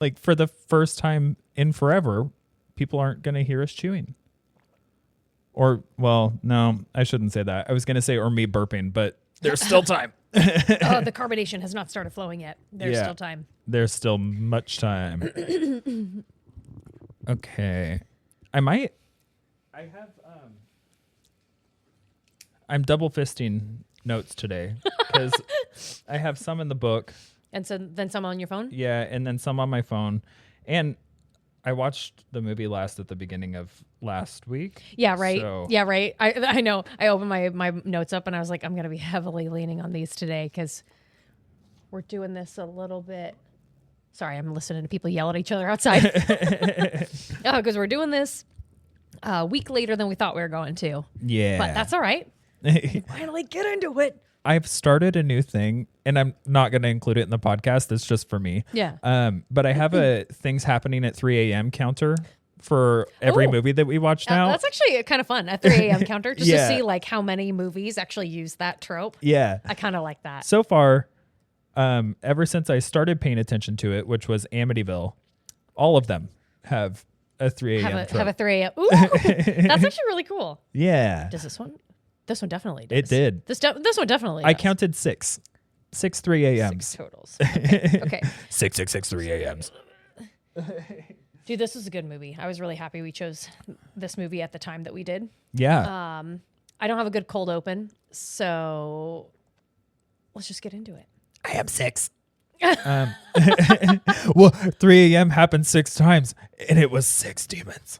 Like for the first time in forever, people aren't going to hear us chewing. Or, well, no, I shouldn't say that. I was going to say, or me burping, but there's still time. The carbonation has not started flowing yet. There's still time. There's still much time. Okay. I'm double fisting notes today because I have some in the book. And so then some on your phone? Yeah, and then some on my phone. And I watched the movie at the beginning of last week. Yeah, right. So. Yeah, right. I know. I opened my notes up and I was like, I'm going to be heavily leaning on these today because we're doing this a little bit. Sorry, I'm listening to people yell at each other outside. Because we're doing this a week later than we thought we were going to. Yeah. But that's all right. Finally get into it. I've started a new thing, and I'm not going to include it in the podcast. It's just for me. Yeah. But I have a things happening at 3 a.m. counter for every movie that we watch now. That's actually kind of fun, a 3 a.m. counter, just to see like how many movies actually use that trope. Yeah. I kind of like that. So far, ever since I started paying attention to it, which was Amityville, all of them have a 3 a.m. Have a 3 a.m. Ooh, that's actually really cool. Yeah. Does this one? This one definitely does. It did. This one definitely I does. counted 6 3 a.m.s. 6 totals. Okay. 6 3 a.m.s. Dude, this was a good movie. I was really happy we chose this movie at the time that we did. Yeah. I don't have a good cold open, so let's just get into it. I am 6. Well, 3 a.m. happened 6 times, and it was 6 demons.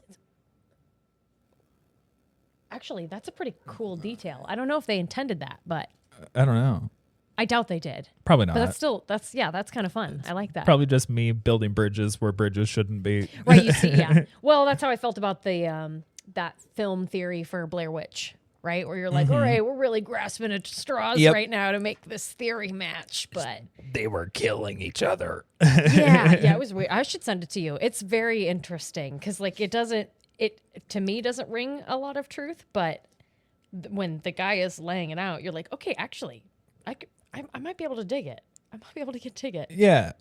Actually, that's a pretty cool detail. I don't know if they intended that, but I don't know. I doubt they did. Probably not. But that's kind of fun. I like that. Probably just me building bridges where bridges shouldn't be. Right, you see, yeah. Well, that's how I felt about the that film theory for Blair Witch, right? Where you're like, all right, we're really grasping at straws right now to make this theory match, but they were killing each other. yeah, it was weird. I should send it to you. It's very interesting because like it to me doesn't ring a lot of truth, but when the guy is laying it out, you're like, okay, actually, I might be able to dig it. I might be able to dig it. Yeah.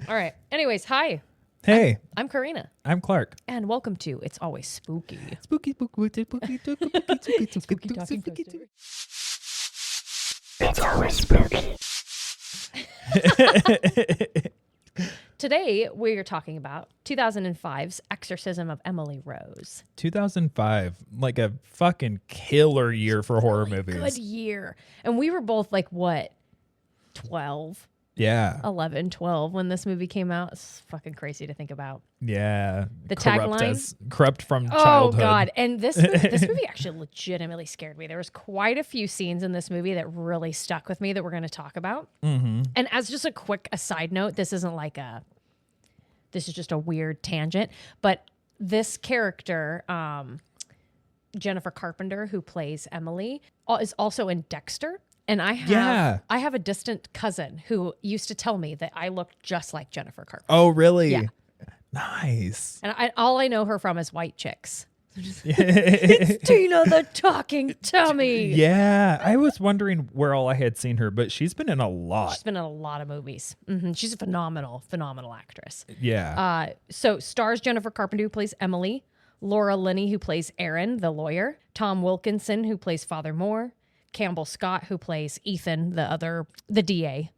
All right. Anyways, hi. Hey. I'm Karina. I'm Clark. And welcome to It's Always Spooky. Spooky, spooky, spooky, spooky, Spooky talking ghost. It's always spooky. Today, we're talking about 2005's Exorcism of Emily Rose. 2005, like a fucking killer year for horror movies. Good year. And we were both like, what, 12? Yeah. 11, 12 when this movie came out. It's fucking crazy to think about. Yeah. The tagline? Corrupt from childhood. Oh, God. And this movie actually legitimately scared me. There was quite a few scenes in this movie that really stuck with me that we're going to talk about. Mm-hmm. And as just a quick aside note, this is just a weird tangent, but this character, Jennifer Carpenter, who plays Emily, is also in Dexter. And I have a distant cousin who used to tell me that I looked just like Jennifer Carpenter. Oh, really? Yeah. Nice. And all I know her from is White Chicks. It's Tina the Talking Tommy. Yeah. I was wondering where all I had seen her, but she's been in a lot. She's been in a lot of movies. Mm-hmm. She's a phenomenal actress. Yeah. So stars Jennifer Carpenter, who plays Emily, Laura Linney, who plays Aaron, the lawyer, Tom Wilkinson, who plays Father Moore, Campbell Scott, who plays Ethan, the DA,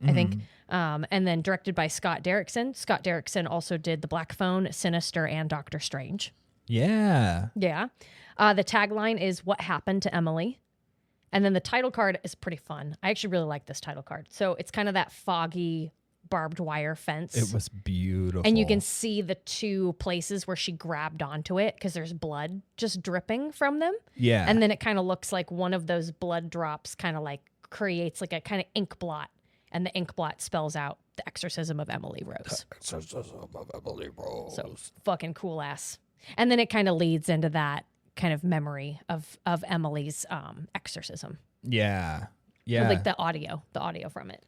I think. And then directed by Scott Derrickson. Scott Derrickson also did The Black Phone, Sinister, and Doctor Strange. Yeah. Yeah. The tagline is "What Happened to Emily?" And then the title card is pretty fun. I actually really like this title card. So it's kind of that foggy barbed wire fence. It was beautiful. And you can see the two places where she grabbed onto it because there's blood just dripping from them. Yeah. And then it kind of looks like one of those blood drops kind of like creates like a kind of ink blot. And the ink blot spells out the Exorcism of Emily Rose. Exorcism of Emily Rose. So fucking cool ass. And then it kind of leads into that kind of memory of Emily's exorcism. Yeah. Yeah. Like the audio from it.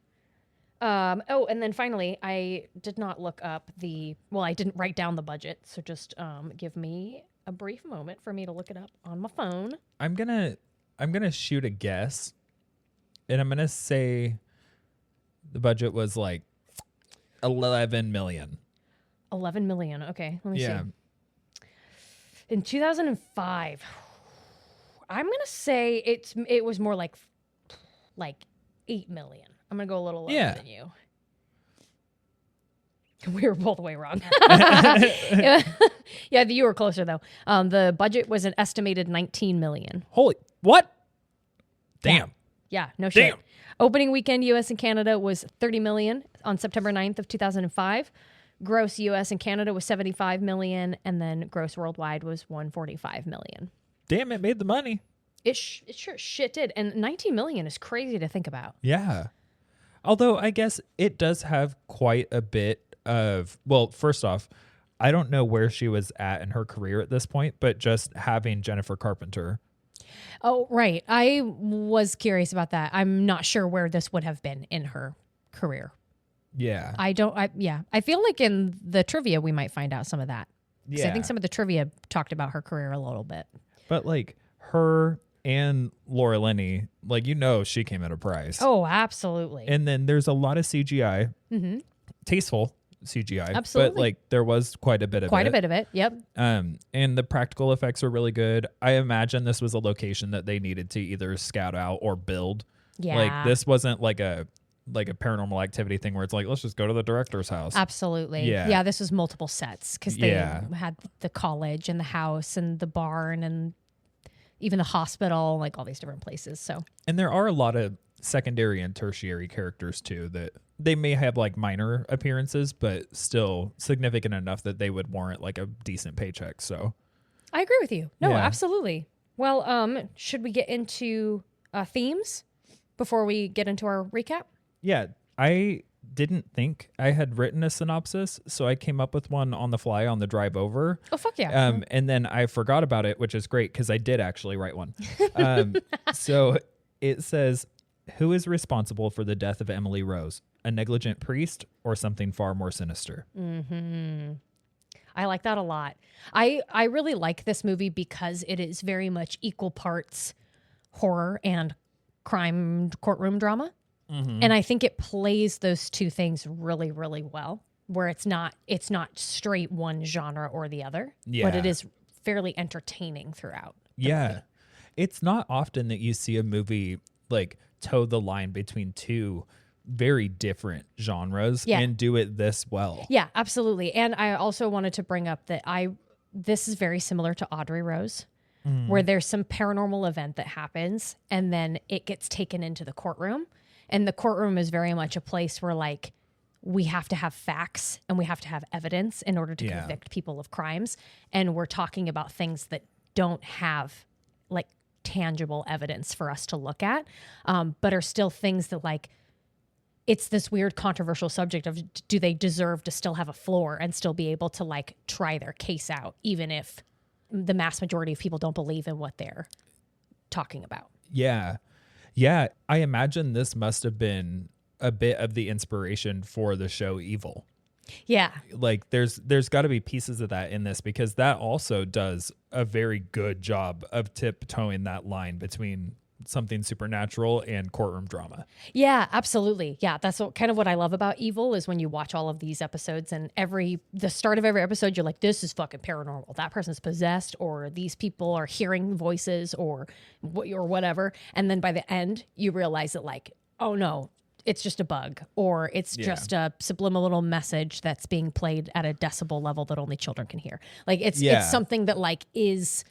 And then finally, I did not look up I didn't write down the budget. So just give me a brief moment for me to look it up on my phone. I'm gonna shoot a guess, and I'm gonna say the budget was like 11 million. 11 million. Okay, let me Yeah. see. In 2005, I'm gonna say it was more like 8 million. I'm gonna go a little lower than you. We were both way wrong. Yeah, you were closer though. The budget was an estimated 19 million. Holy what? Damn. Yeah, no shit. Damn. Opening weekend US and Canada was 30 million on September 9th of 2005. Gross US and Canada was 75 million, and then gross worldwide was 145 million. Damn, it made the money. It sure shit did. And 19 million is crazy to think about. Yeah. Although I guess it does have quite a bit of, well, first off, I don't know where she was at in her career at this point, but just having Jennifer Carpenter. Oh, right. I was curious about that. I'm not sure where this would have been in her career. Yeah. I feel like in the trivia we might find out some of that. Yeah. I think some of the trivia talked about her career a little bit. But like her and Laura Linney, like, she came at a price. Oh, absolutely. And then there's a lot of CGI, tasteful CGI. Absolutely. But like there was quite a bit of it. Quite a bit of it. Yep. And the practical effects are really good. I imagine this was a location that they needed to either scout out or build. Yeah. Like this wasn't like a Paranormal Activity thing where it's like, let's just go to the director's house. Absolutely. Yeah, this was multiple sets because they had the college and the house and the barn and even the hospital, like all these different places. So, and there are a lot of secondary and tertiary characters too that they may have like minor appearances, but still significant enough that they would warrant like a decent paycheck. So I agree with you. No, Yeah. absolutely. Well, should we get into themes before we get into our recap? yeah, I didn't think I had written a synopsis, so I came up with one on the fly on the drive over. Oh, fuck yeah. And then I forgot about it, which is great because I did actually write one. So it says, who is responsible for the death of Emily Rose? A negligent priest or something far more sinister? I like that a lot. I really like this movie because it is very much equal parts horror and crime courtroom drama. And I think it plays those two things really, really well, where it's not straight one genre or the other, but it is fairly entertaining throughout. Yeah. It's not often that you see a movie like toe the line between two very different genres and do it this well. Yeah, absolutely. And I also wanted to bring up that this is very similar to Audrey Rose, where there's some paranormal event that happens and then it gets taken into the courtroom. And the courtroom is very much a place where like we have to have facts and we have to have evidence in order to convict people of crimes. And we're talking about things that don't have like tangible evidence for us to look at, but are still things that like, it's this weird controversial subject of do they deserve to still have a floor and still be able to like try their case out, even if the mass majority of people don't believe in what they're talking about. Yeah. Yeah. I imagine this must have been a bit of the inspiration for the show Evil. Yeah. Like there's got to be pieces of that in this because that also does a very good job of tiptoeing that line between something supernatural and courtroom drama. Yeah, absolutely. Yeah, that's kind of what I love about Evil is when you watch all of these episodes and the start of every episode, you're like, this is fucking paranormal. That person's possessed or these people are hearing voices or whatever. And then by the end, you realize that like, oh no, it's just a bug or it's just a subliminal message that's being played at a decibel level that only children can hear. Like it's something that like is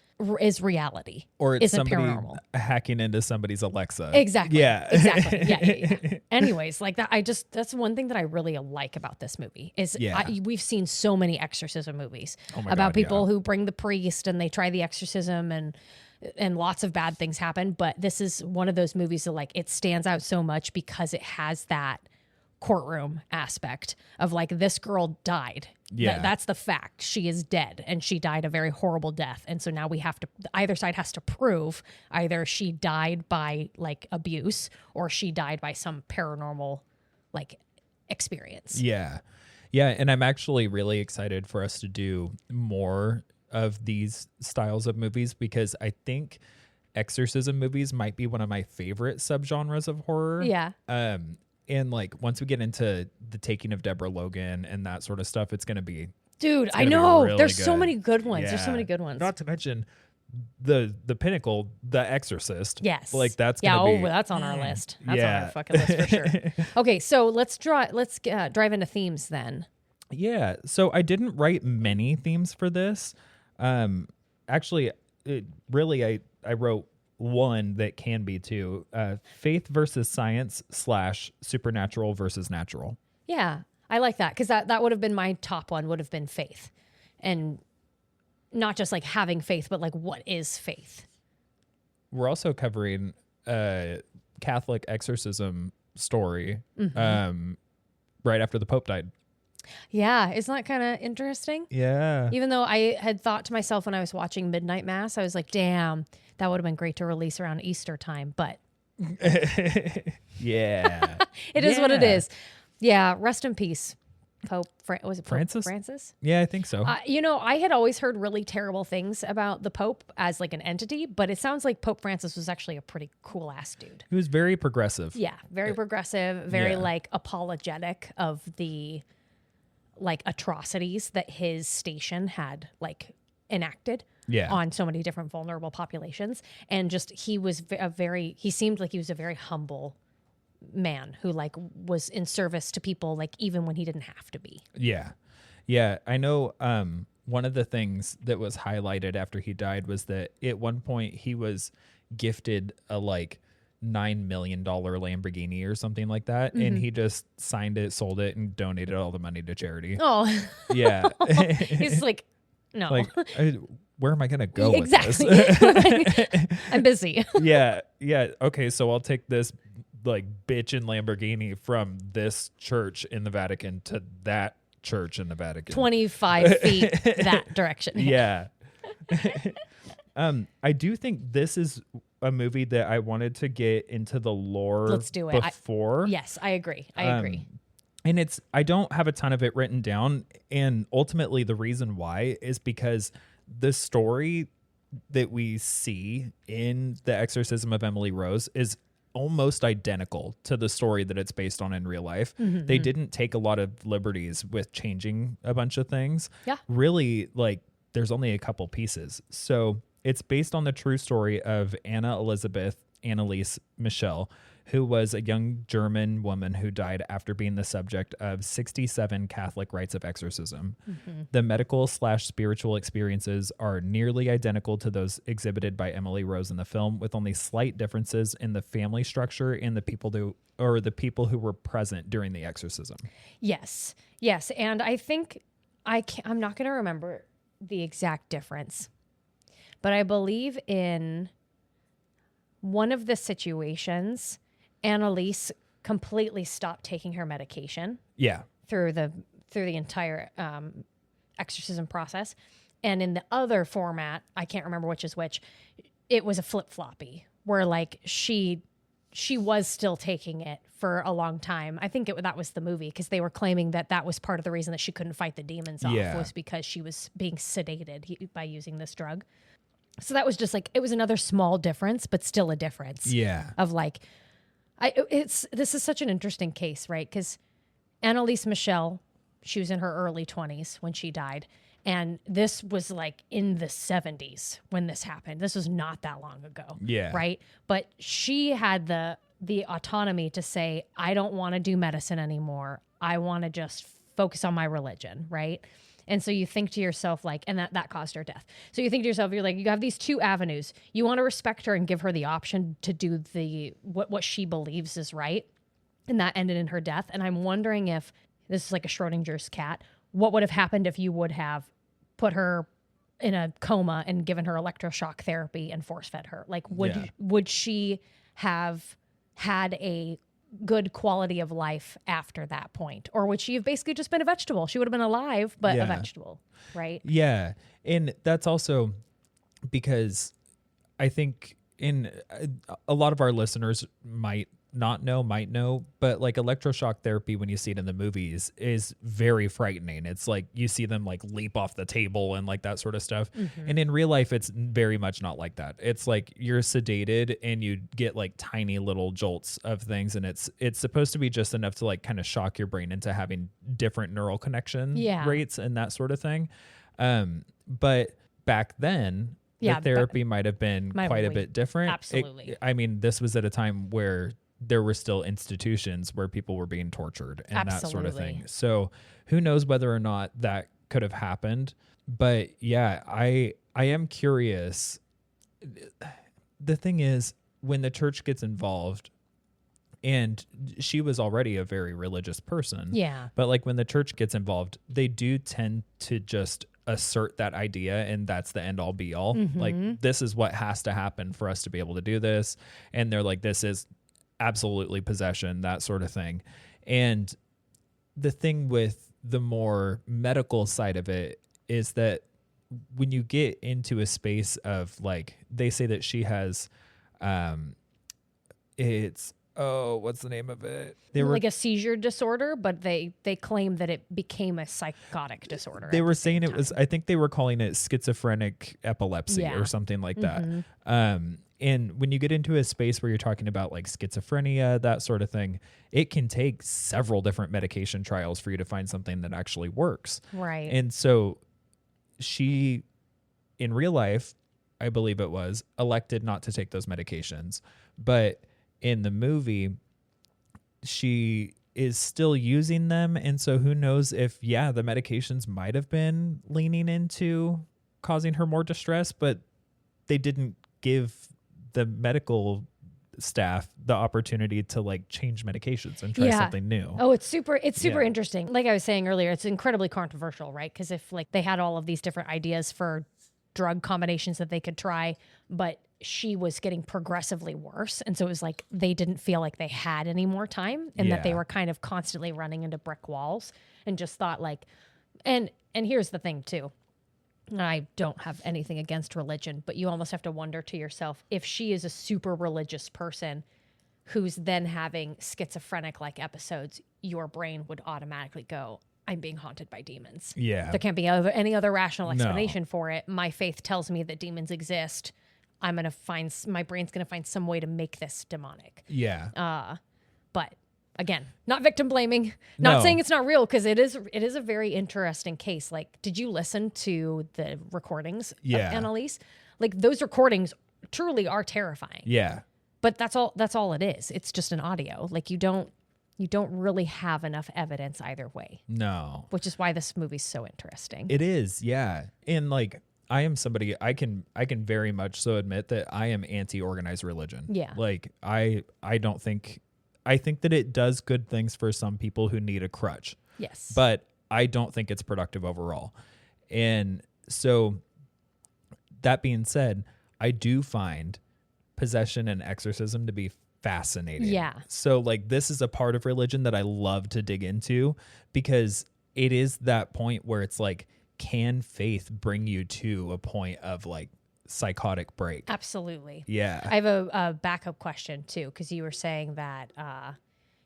reality or it's isn't somebody paranormal. Hacking into somebody's Alexa. Exactly. Yeah. Exactly. Yeah. Anyways, like that, that's one thing that I really like about this movie is we've seen so many exorcism movies about people who bring the priest and they try the exorcism and lots of bad things happen. But this is one of those movies that like it stands out so much because it has that courtroom aspect of like this girl died. Yeah. That's the fact. She is dead and she died a very horrible death. And so now we have to, either side has to prove either she died by like abuse or she died by some paranormal like experience. Yeah. Yeah. And I'm actually really excited for us to do more of these styles of movies because I think exorcism movies might be one of my favorite subgenres of horror. Yeah. And like once we get into the taking of Deborah Logan and that sort of stuff, it's going to be, Dude, I know. really There's so good. many good ones. Yeah. There's so many good ones. Not to mention the pinnacle, The Exorcist. Yes. Like that's yeah. going to be. That's on our list. That's Yeah. on our fucking list for sure. Okay, so let's drive into themes then. Yeah. So I didn't write many themes for this. Actually, I wrote one that can be two. Faith versus science / supernatural versus natural. Yeah, I like that because that would have been my top one. Would have been faith, and not just like having faith, but like what is faith? We're also covering a Catholic exorcism story right after the Pope died. Yeah, isn't that kind of interesting? Yeah. Even though I had thought to myself when I was watching Midnight Mass, I was like, damn, that would have been great to release around Easter time. But yeah. it is what it is. Yeah, rest in peace, Pope. Was it Pope Francis? Francis? Yeah, I think so. I had always heard really terrible things about the Pope as like an entity, but it sounds like Pope Francis was actually a pretty cool ass dude. He was very progressive. Yeah, very progressive, very yeah. like apologetic of the like atrocities that his station had like enacted on so many different vulnerable populations. And just he seemed like he was a very humble man who like was in service to people like even when he didn't have to be. Yeah, I know one of the things that was highlighted after he died was that at one point he was gifted a like $9 million Lamborghini or something like that, and he just signed it, sold it, and donated all the money to charity. Yeah. He's like, no, like where am I gonna go exactly with this? I'm busy. yeah okay, so I'll take this like bitchin' Lamborghini from this church in the Vatican to that church in the Vatican, 25 feet that direction. Yeah. I do think this is a movie that I wanted to get into the lore. Let's do it before. Yes, I agree. And I don't have a ton of it written down, and ultimately the reason why is because the story that we see in The Exorcism of Emily Rose is almost identical to the story that it's based on in real life. They didn't take a lot of liberties with changing a bunch of things. Yeah. Really, like there's only a couple pieces. So it's based on the true story of Anna Elizabeth Anneliese Michel, who was a young German woman who died after being the subject of 67 Catholic rites of exorcism. The medical / spiritual experiences are nearly identical to those exhibited by Emily Rose in the film, with only slight differences in the family structure and the people who were present during the exorcism. Yes. And I think I'm not going to remember the exact difference, but I believe in one of the situations, Annalise completely stopped taking her medication. Yeah. Through the entire exorcism process. And in the other format, I can't remember which is which, it was a flip-floppy where like she was still taking it for a long time. I think that was the movie, because they were claiming that was part of the reason that she couldn't fight the demons off, was because she was being sedated by using this drug. So that was just like, it was another small difference, but still a difference. Yeah. Of like, this is such an interesting case, right? Because Annalise Michel, she was in her early 20s when she died. And this was like in the 70s when this happened. This was not that long ago. Yeah. Right? But she had the autonomy to say, I don't want to do medicine anymore. I want to just focus on my religion, right? And so you think to yourself, like, and that caused her death. So you think to yourself, you're like, you have these two avenues. You want to respect her and give her the option to do what she believes is right. And that ended in her death. And I'm wondering if this is like a Schrodinger's cat. What would have happened if you would have put her in a coma and given her electroshock therapy and force fed her? Like, would she have had a good quality of life after that point? Or would she have basically just been a vegetable? She would have been alive, but a vegetable, right? Yeah. And that's also because I think in a lot of our listeners might not know, might know, but like electroshock therapy, when you see it in the movies, is very frightening. It's like you see them like leap off the table and like that sort of stuff. And in real life, it's very much not like that. It's like you're sedated and you get like tiny little jolts of things. And it's supposed to be just enough to like kind of shock your brain into having different neural connection rates and that sort of thing. But back then, the therapy might have been quite a bit different. Absolutely. I mean, this was at a time where there were still institutions where people were being tortured and that sort of thing. So who knows whether or not that could have happened. But yeah, I am curious. The thing is, when the church gets involved, and she was already a very religious person. Yeah. But like when the church gets involved, they do tend to just assert that idea, and that's the end all be all. Like, this is what has to happen for us to be able to do this. And they're like, this is absolutely possession, that sort of thing. And the thing with the more medical side of it is that when you get into a space of like, they say that she has, what's the name of it? Like a seizure disorder, but they claim that it became a psychotic disorder. They were saying it was, I think they were calling it schizophrenic epilepsy or something like that. And when you get into a space where you're talking about like schizophrenia, that sort of thing, it can take several different medication trials for you to find something that actually works. Right. And so she, in real life, I believe it was, elected not to take those medications. But in the movie, she is still using them. And so who knows if, the medications might have been leaning into causing her more distress, but they didn't give the medical staff the opportunity to like change medications and try something new. Oh, it's super interesting. Like I was saying earlier, it's incredibly controversial, right? Because if like they had all of these different ideas for drug combinations that they could try, but she was getting progressively worse. And so it was like they didn't feel like they had any more time, and that they were kind of constantly running into brick walls, and just thought like, and here's the thing too. I don't have anything against religion, but you almost have to wonder to yourself, if she is a super religious person who's then having schizophrenic like episodes, your brain would automatically go, I'm being haunted by demons. Yeah. There can't be any other rational explanation for it. My faith tells me that demons exist. My brain's going to find some way to make this demonic. Yeah. But again, not victim blaming, not saying it's not real, because it is a very interesting case. Like, did you listen to the recordings of Annalise? Like, those recordings truly are terrifying. Yeah. But that's all it is. It's just an audio. Like, you don't really have enough evidence either way. No. Which is why this movie's so interesting. It is, yeah. And like, I am somebody, I can very much so admit that I am anti-organized religion. Yeah. Like, I think that it does good things for some people who need a crutch. Yes. But I don't think it's productive overall. And so that being said, I do find possession and exorcism to be fascinating. Yeah. So like, this is a part of religion that I love to dig into, because it is that point where it's like, can faith bring you to a point of like psychotic break? Absolutely. Yeah. I have a backup question too, because you were saying that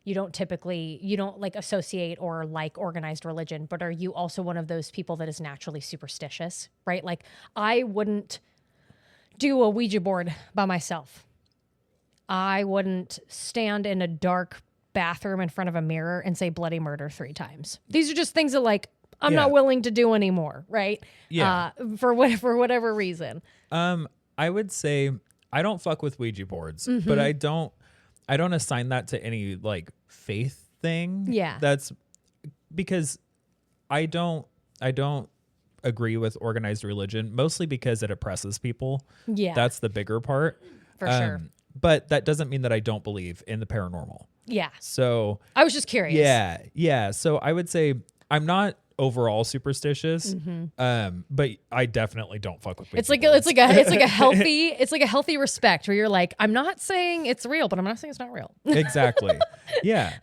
you don't like associate or like organized religion, but are you also one of those people that is naturally superstitious, right? Like, I wouldn't do a Ouija board by myself. I wouldn't stand in a dark bathroom in front of a mirror and say bloody murder 3 times. These are just things that like, I'm not willing to do anymore, right? Yeah. For whatever reason. I would say I don't fuck with Ouija boards, but I don't assign that to any like faith thing. Yeah. That's because I don't agree with organized religion, mostly because it oppresses people. Yeah. That's the bigger part. For sure. But that doesn't mean that I don't believe in the paranormal. Yeah. So I was just curious. Yeah. So I would say I'm not overall superstitious, but I definitely don't fuck with Ouija boards. It's like a healthy respect where you're like, I'm not saying it's real, but I'm not saying it's not real. Exactly. Yeah.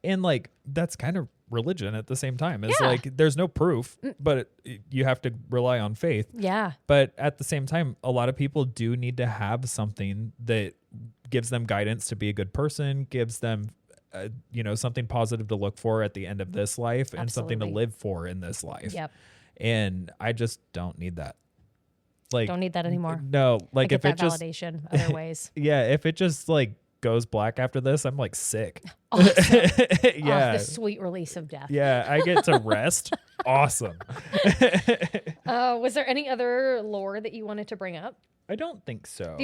And like, that's kind of religion at the same time. It's like, there's no proof, but you have to rely on faith. Yeah. But at the same time, a lot of people do need to have something that gives them guidance to be a good person, gives them, something positive to look for at the end of this life and something to live for in this life. Yep. And I just don't need that. Like, don't need that anymore. No, like if it that just validation other ways. Yeah, if it just like goes black after this, I'm like sick. Awesome. Yeah. The sweet release of death. Yeah, I get to rest. Awesome. Was there any other lore that you wanted to bring up? I don't think so.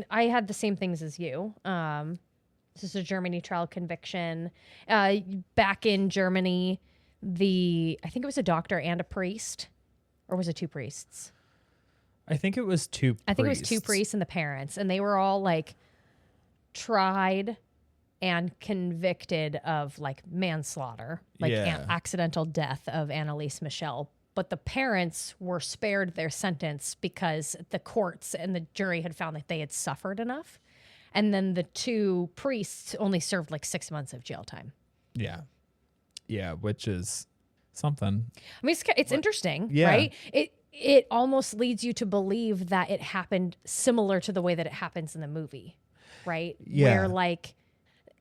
I had the same things as you. This is a Germany trial conviction. Back in Germany, I think it was a doctor and a priest, or was it two priests? I think it was two priests. I think it was two priests and the parents, and they were all like tried and convicted of like manslaughter, like accidental death of Annalise Michel. But the parents were spared their sentence because the courts and the jury had found that they had suffered enough. And then the two priests only served like 6 months of jail time. Yeah. Yeah, which is something. I mean, it's interesting, right? It almost leads you to believe that it happened similar to the way that it happens in the movie, right? Yeah. Where like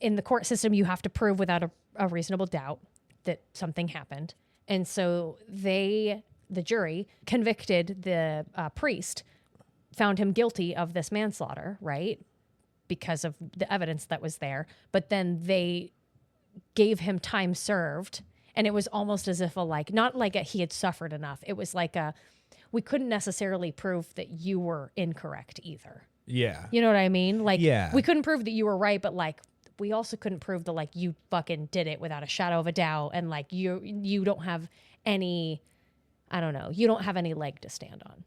in the court system, you have to prove without a reasonable doubt that something happened. And so the jury convicted the priest, found him guilty of this manslaughter, right? Because of the evidence that was there. But then they gave him time served. And it was almost as if not like he had suffered enough. It was like we couldn't necessarily prove that you were incorrect either. Yeah. You know what I mean? Like, yeah. We couldn't prove that you were right, but like, we also couldn't prove that like you fucking did it without a shadow of a doubt. And like, you don't have any, I don't know, you don't have any leg to stand on.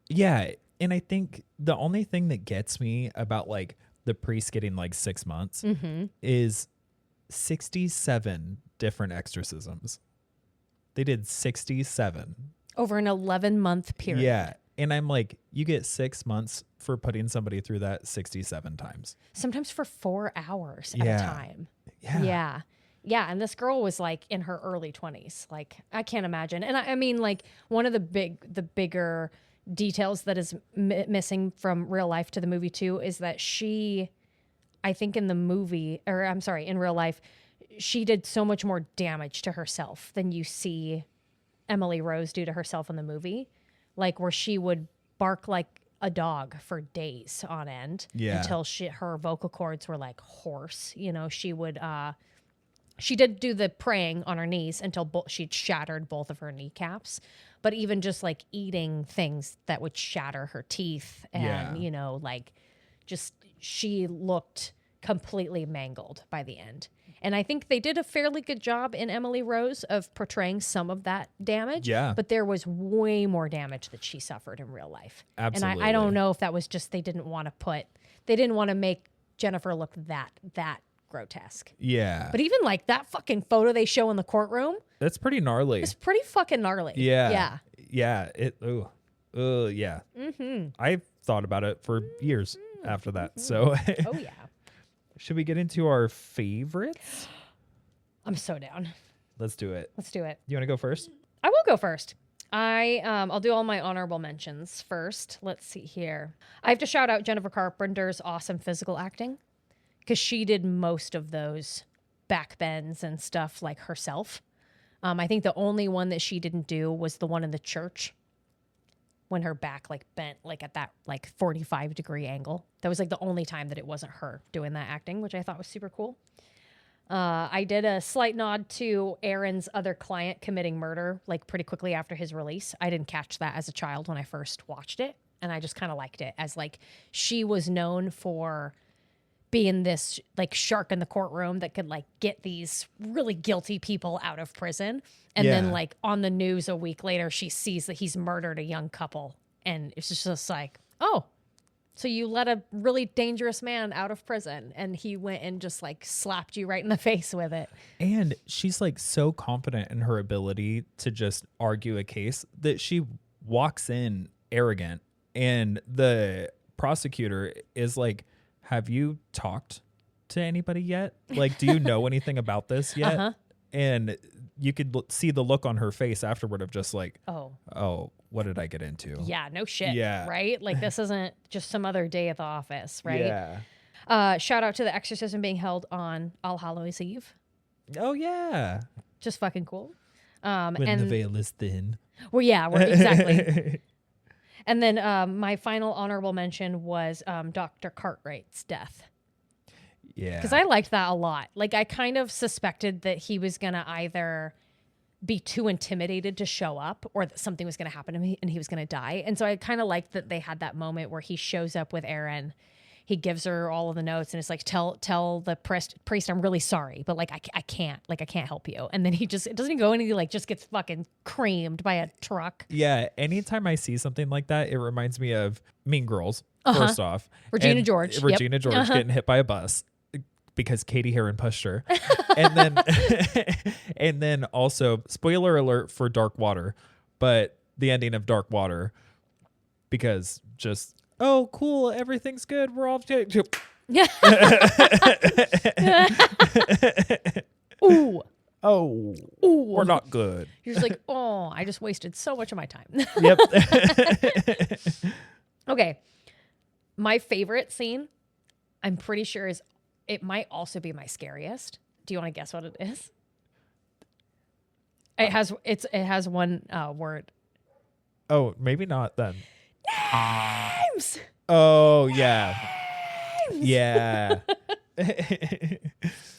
Yeah. And I think the only thing that gets me about like the priest getting like 6 months is 67 different exorcisms. They did 67 over an 11-month period. Yeah. And I'm like, you get 6 months for putting somebody through that 67 times. Sometimes for 4 hours at a time. Yeah. Yeah. And this girl was like in her early 20s. Like, I can't imagine. And I mean, like, one of the bigger details that is missing from real life to the movie too is that I think in real life, she did so much more damage to herself than you see Emily Rose do to herself in the movie. Like, where she would bark like a dog for days on end until her vocal cords were like hoarse. You know, she did do the praying on her knees until she'd shattered both of her kneecaps. But even just like eating things that would shatter her teeth and, she looked completely mangled by the end. And I think they did a fairly good job in Emily Rose of portraying some of that damage. Yeah. But there was way more damage that she suffered in real life. Absolutely. And I don't know if that was just they didn't want to make Jennifer look that grotesque. Yeah. But even like that fucking photo they show in the courtroom. That's pretty gnarly. It's pretty fucking gnarly. Yeah. Yeah. Yeah. Yeah. Mm-hmm. I've thought about it for years after that. So. Oh, yeah. Should we get into our favorites? I'm so down. Let's do it. Let's do it. You want to go first? I will go first. I'll do all my honorable mentions first. Let's see here. I have to shout out Jennifer Carpenter's awesome physical acting because she did most of those back bends and stuff like herself. I think the only one that she didn't do was the one in the church when her back like bent like at that like 45-degree angle. That was like the only time that it wasn't her doing that acting, which I thought was super cool. I did a slight nod to Aaron's other client committing murder like pretty quickly after his release. I didn't catch that as a child when I first watched it, and I just kind of liked it as like she was known for being this like shark in the courtroom that could like get these really guilty people out of prison. And then like on the news a week later, she sees that he's murdered a young couple. And it's just like, oh, so you let a really dangerous man out of prison and he went and just like slapped you right in the face with it. And she's like so confident in her ability to just argue a case that she walks in arrogant. And the prosecutor is like, have you talked to anybody yet? Like, do you know anything about this yet? Uh-huh. And you could see the look on her face afterward of just like, oh, what did I get into? Yeah, no shit. Yeah. Right? Like, this isn't just some other day at the office, right? Yeah. Shout out to the exorcism being held on All Hallows Eve. Oh yeah. Just fucking cool. When the veil is thin. Well, yeah, exactly. And then my final honorable mention was Dr. Cartwright's death. Yeah. Because I liked that a lot. Like, I kind of suspected that he was going to either be too intimidated to show up or that something was going to happen to him and he was going to die. And so I kind of liked that they had that moment where he shows up with Erin. He gives her all of the notes and it's like, tell the priest, I'm really sorry, but like, I can't help you. And then it doesn't go and he like just gets fucking creamed by a truck. Yeah. Anytime I see something like that, it reminds me of Mean Girls, first off. Regina George Getting hit by a bus because Katie Heron pushed her. And then, and then also, spoiler alert for Dark Water, but the ending of Dark Water, because just, oh, cool, everything's good. We're all Yeah. Ooh. Oh. Ooh. We're not good. You're just like, oh, I just wasted so much of my time. Yep. Okay. My favorite scene, I'm pretty sure it might also be my scariest. Do you want to guess what it is? It has one word. Oh, maybe not then. Names. Oh yeah. Names. Yeah.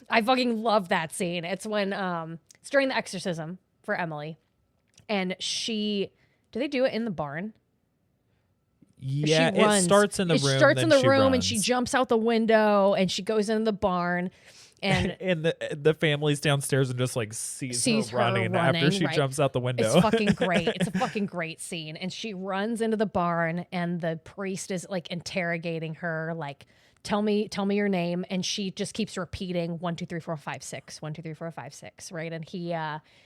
I fucking love that scene. It's when it's during the exorcism for Emily, and do they do it in the barn? Yeah, it starts in the room. It starts in the room, and runs. she jumps out the window, and she goes into the barn, and the family's downstairs and just like sees her running after she jumps out the window. It's fucking great. It's a fucking great scene, and she runs into the barn, and the priest is like interrogating her, like, tell me your name, and she just keeps repeating 1 2 3 4 5 6 1 2 3 4 5 6, right? And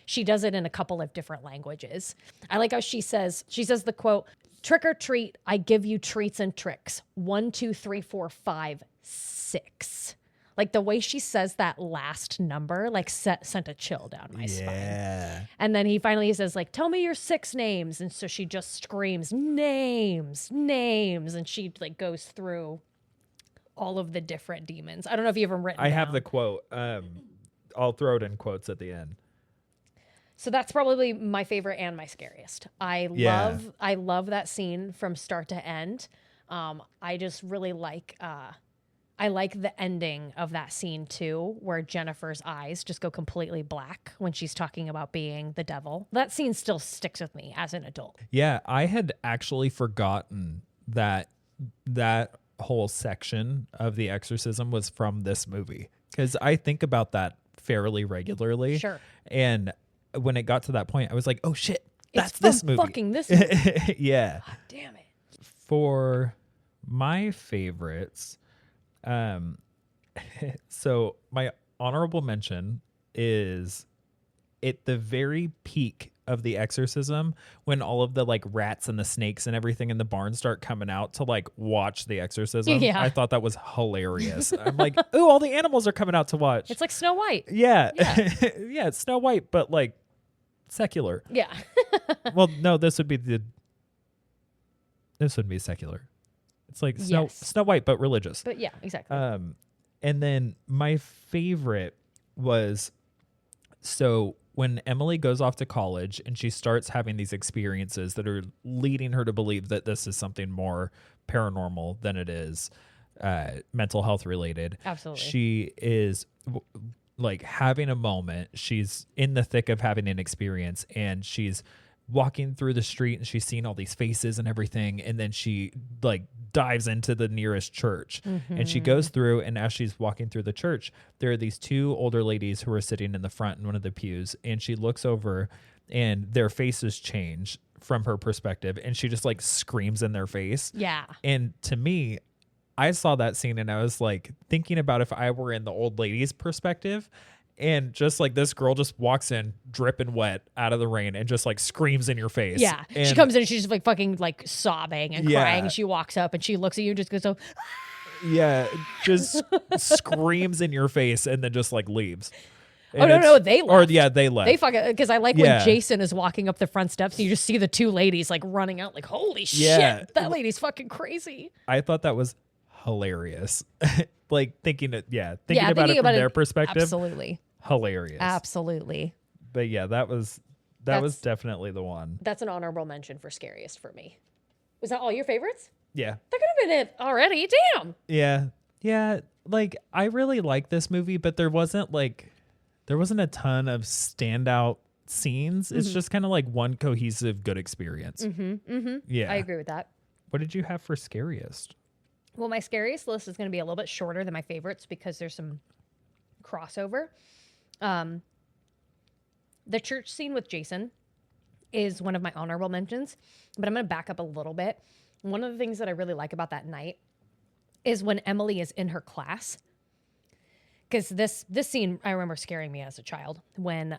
she does it in a couple of different languages. I like how she says the quote, "Trick or treat, I give you treats and tricks. 1 2 3 4 5 6." Like the way she says that last number, like sent a chill down my spine. And then he finally says, like, tell me your 6 names. And so she just screams, names. And she like goes through all of the different demons. I don't know if you ever written I down. have the quote. I'll throw it in quotes at the end. So that's probably my favorite and my scariest. I love that scene from start to end. I just really like I like the ending of that scene too, where Jennifer's eyes just go completely black when she's talking about being the devil. That scene still sticks with me as an adult. Yeah, I had actually forgotten that whole section of the exorcism was from this movie, because I think about that fairly regularly. Sure. And when it got to that point, I was like, oh shit, that's it's this movie. Fucking this movie. Yeah. God damn it. For my favorites, so my honorable mention is at the very peak of the exorcism, when all of the like rats and the snakes and everything in the barn start coming out to like watch the exorcism. Yeah. I thought that was hilarious. I'm like, ooh, all the animals are coming out to watch. It's like Snow White. Yeah. Yeah, it's Snow White, but like secular. Yeah. Well, no, this would be secular. It's like Snow White, but religious. But yeah, exactly. And then my favorite was, so when Emily goes off to college and she starts having these experiences that are leading her to believe that this is something more paranormal than it is mental health related. Absolutely. She is like having a moment. She's in the thick of having an experience, and she's walking through the street and she's seeing all these faces and everything. And then she like dives into the nearest church, and she goes through, and as she's walking through the church, there are these 2 older ladies who are sitting in the front in one of the pews, and she looks over and their faces change from her perspective, and she just like screams in their face. Yeah. And to me, I saw that scene and I was like thinking about if I were in the old lady's perspective, and just like this girl just walks in dripping wet out of the rain and just like screams in your face. Yeah. And she comes in and she's just like fucking like sobbing and Yeah. crying. And she walks up and she looks at you and just goes, yeah, just screams in your face and then just like leaves. oh, no, they left. Or yeah, they left. They fucking, because I like Yeah. when Jason is walking up the front steps and you just see the 2 ladies like running out like, holy Yeah. shit, that lady's fucking crazy. I thought that was hilarious. Like thinking about it from their perspective. Absolutely. Hilarious. Absolutely. But yeah, that was definitely the one. That's an honorable mention for scariest for me. Was that all your favorites? Yeah. That could have been it already. Damn. Yeah. Yeah. Like I really like this movie, but there wasn't a ton of standout scenes. It's just kind of like one cohesive good experience. Yeah. I agree with that. What did you have for scariest? Well, my scariest list is going to be a little bit shorter than my favorites because there's some crossover. The church scene with Jason is one of my honorable mentions, but I'm going to back up a little bit. One of the things that I really like about that night is when Emily is in her class. Because this scene, I remember scaring me as a child when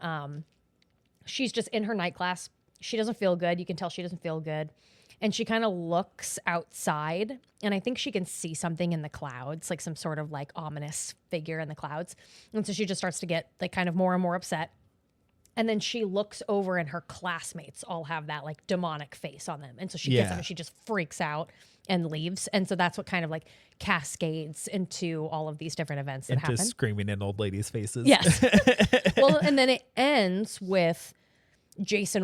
she's just in her night class. She doesn't feel good. You can tell she doesn't feel good. And she kind of looks outside, and I think she can see something in the clouds, like some sort of like ominous figure in the clouds. And so she just starts to get like kind of more and more upset. And then she looks over, and her classmates all have that like demonic face on them. And so she gets up and she just freaks out and leaves. And so that's what kind of like cascades into all of these different events that happen. Into screaming in old ladies' faces. Yes. Well, and then it ends with Jason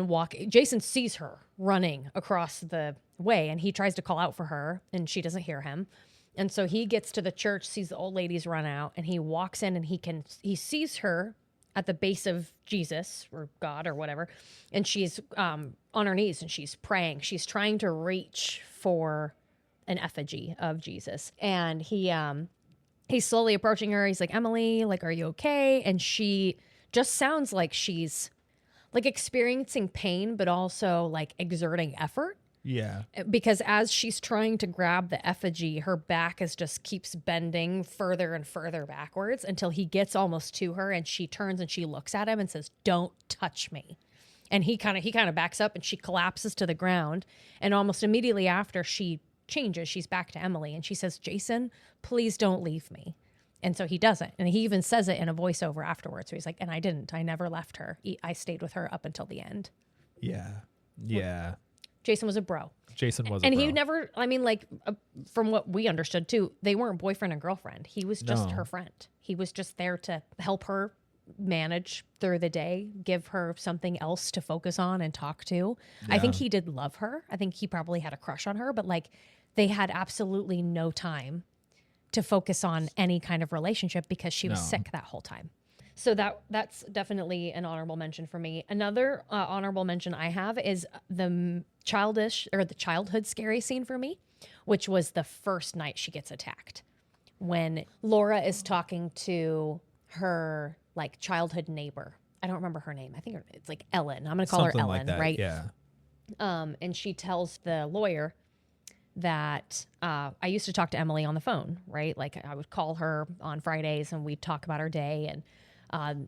sees her running across the way, and he tries to call out for her, and she doesn't hear him. And so he gets to the church, sees the old ladies run out, and he walks in, and he sees her at the base of Jesus or God or whatever, and she's on her knees and she's praying. She's trying to reach for an effigy of Jesus, and he's slowly approaching her. He's like, "Emily, like, are you okay?" And she just sounds like she's like experiencing pain, but also like exerting effort. Yeah. Because as she's trying to grab the effigy, her back just keeps bending further and further backwards until he gets almost to her, and she turns and she looks at him and says, "Don't touch me." And he kind of backs up, and she collapses to the ground. And almost immediately after she changes, she's back to Emily, and she says, "Jason, please don't leave me." And so he doesn't. And he even says it in a voiceover afterwards. So he's like, "And I didn't. I never left her. I stayed with her up until the end." Yeah. Yeah. Jason was a bro. Jason was and a bro. he never, I mean, like, from what we understood too, they weren't boyfriend and girlfriend. He was just her friend. He was just there to help her manage through the day, give her something else to focus on and talk to. Yeah. I think he did love her. I think he probably had a crush on her, but like they had absolutely no time to focus on any kind of relationship because she was sick that whole time. So that's definitely an honorable mention for me. Another honorable mention I have is the childhood scary scene for me, which was the first night she gets attacked. When Laura is talking to her like childhood neighbor. I don't remember her name. I think it's like Ellen. I'm going to call Something her Ellen, like that, right? Yeah. And she tells the lawyer that I used to talk to Emily on the phone, right? Like I would call her on Fridays and we'd talk about her day. And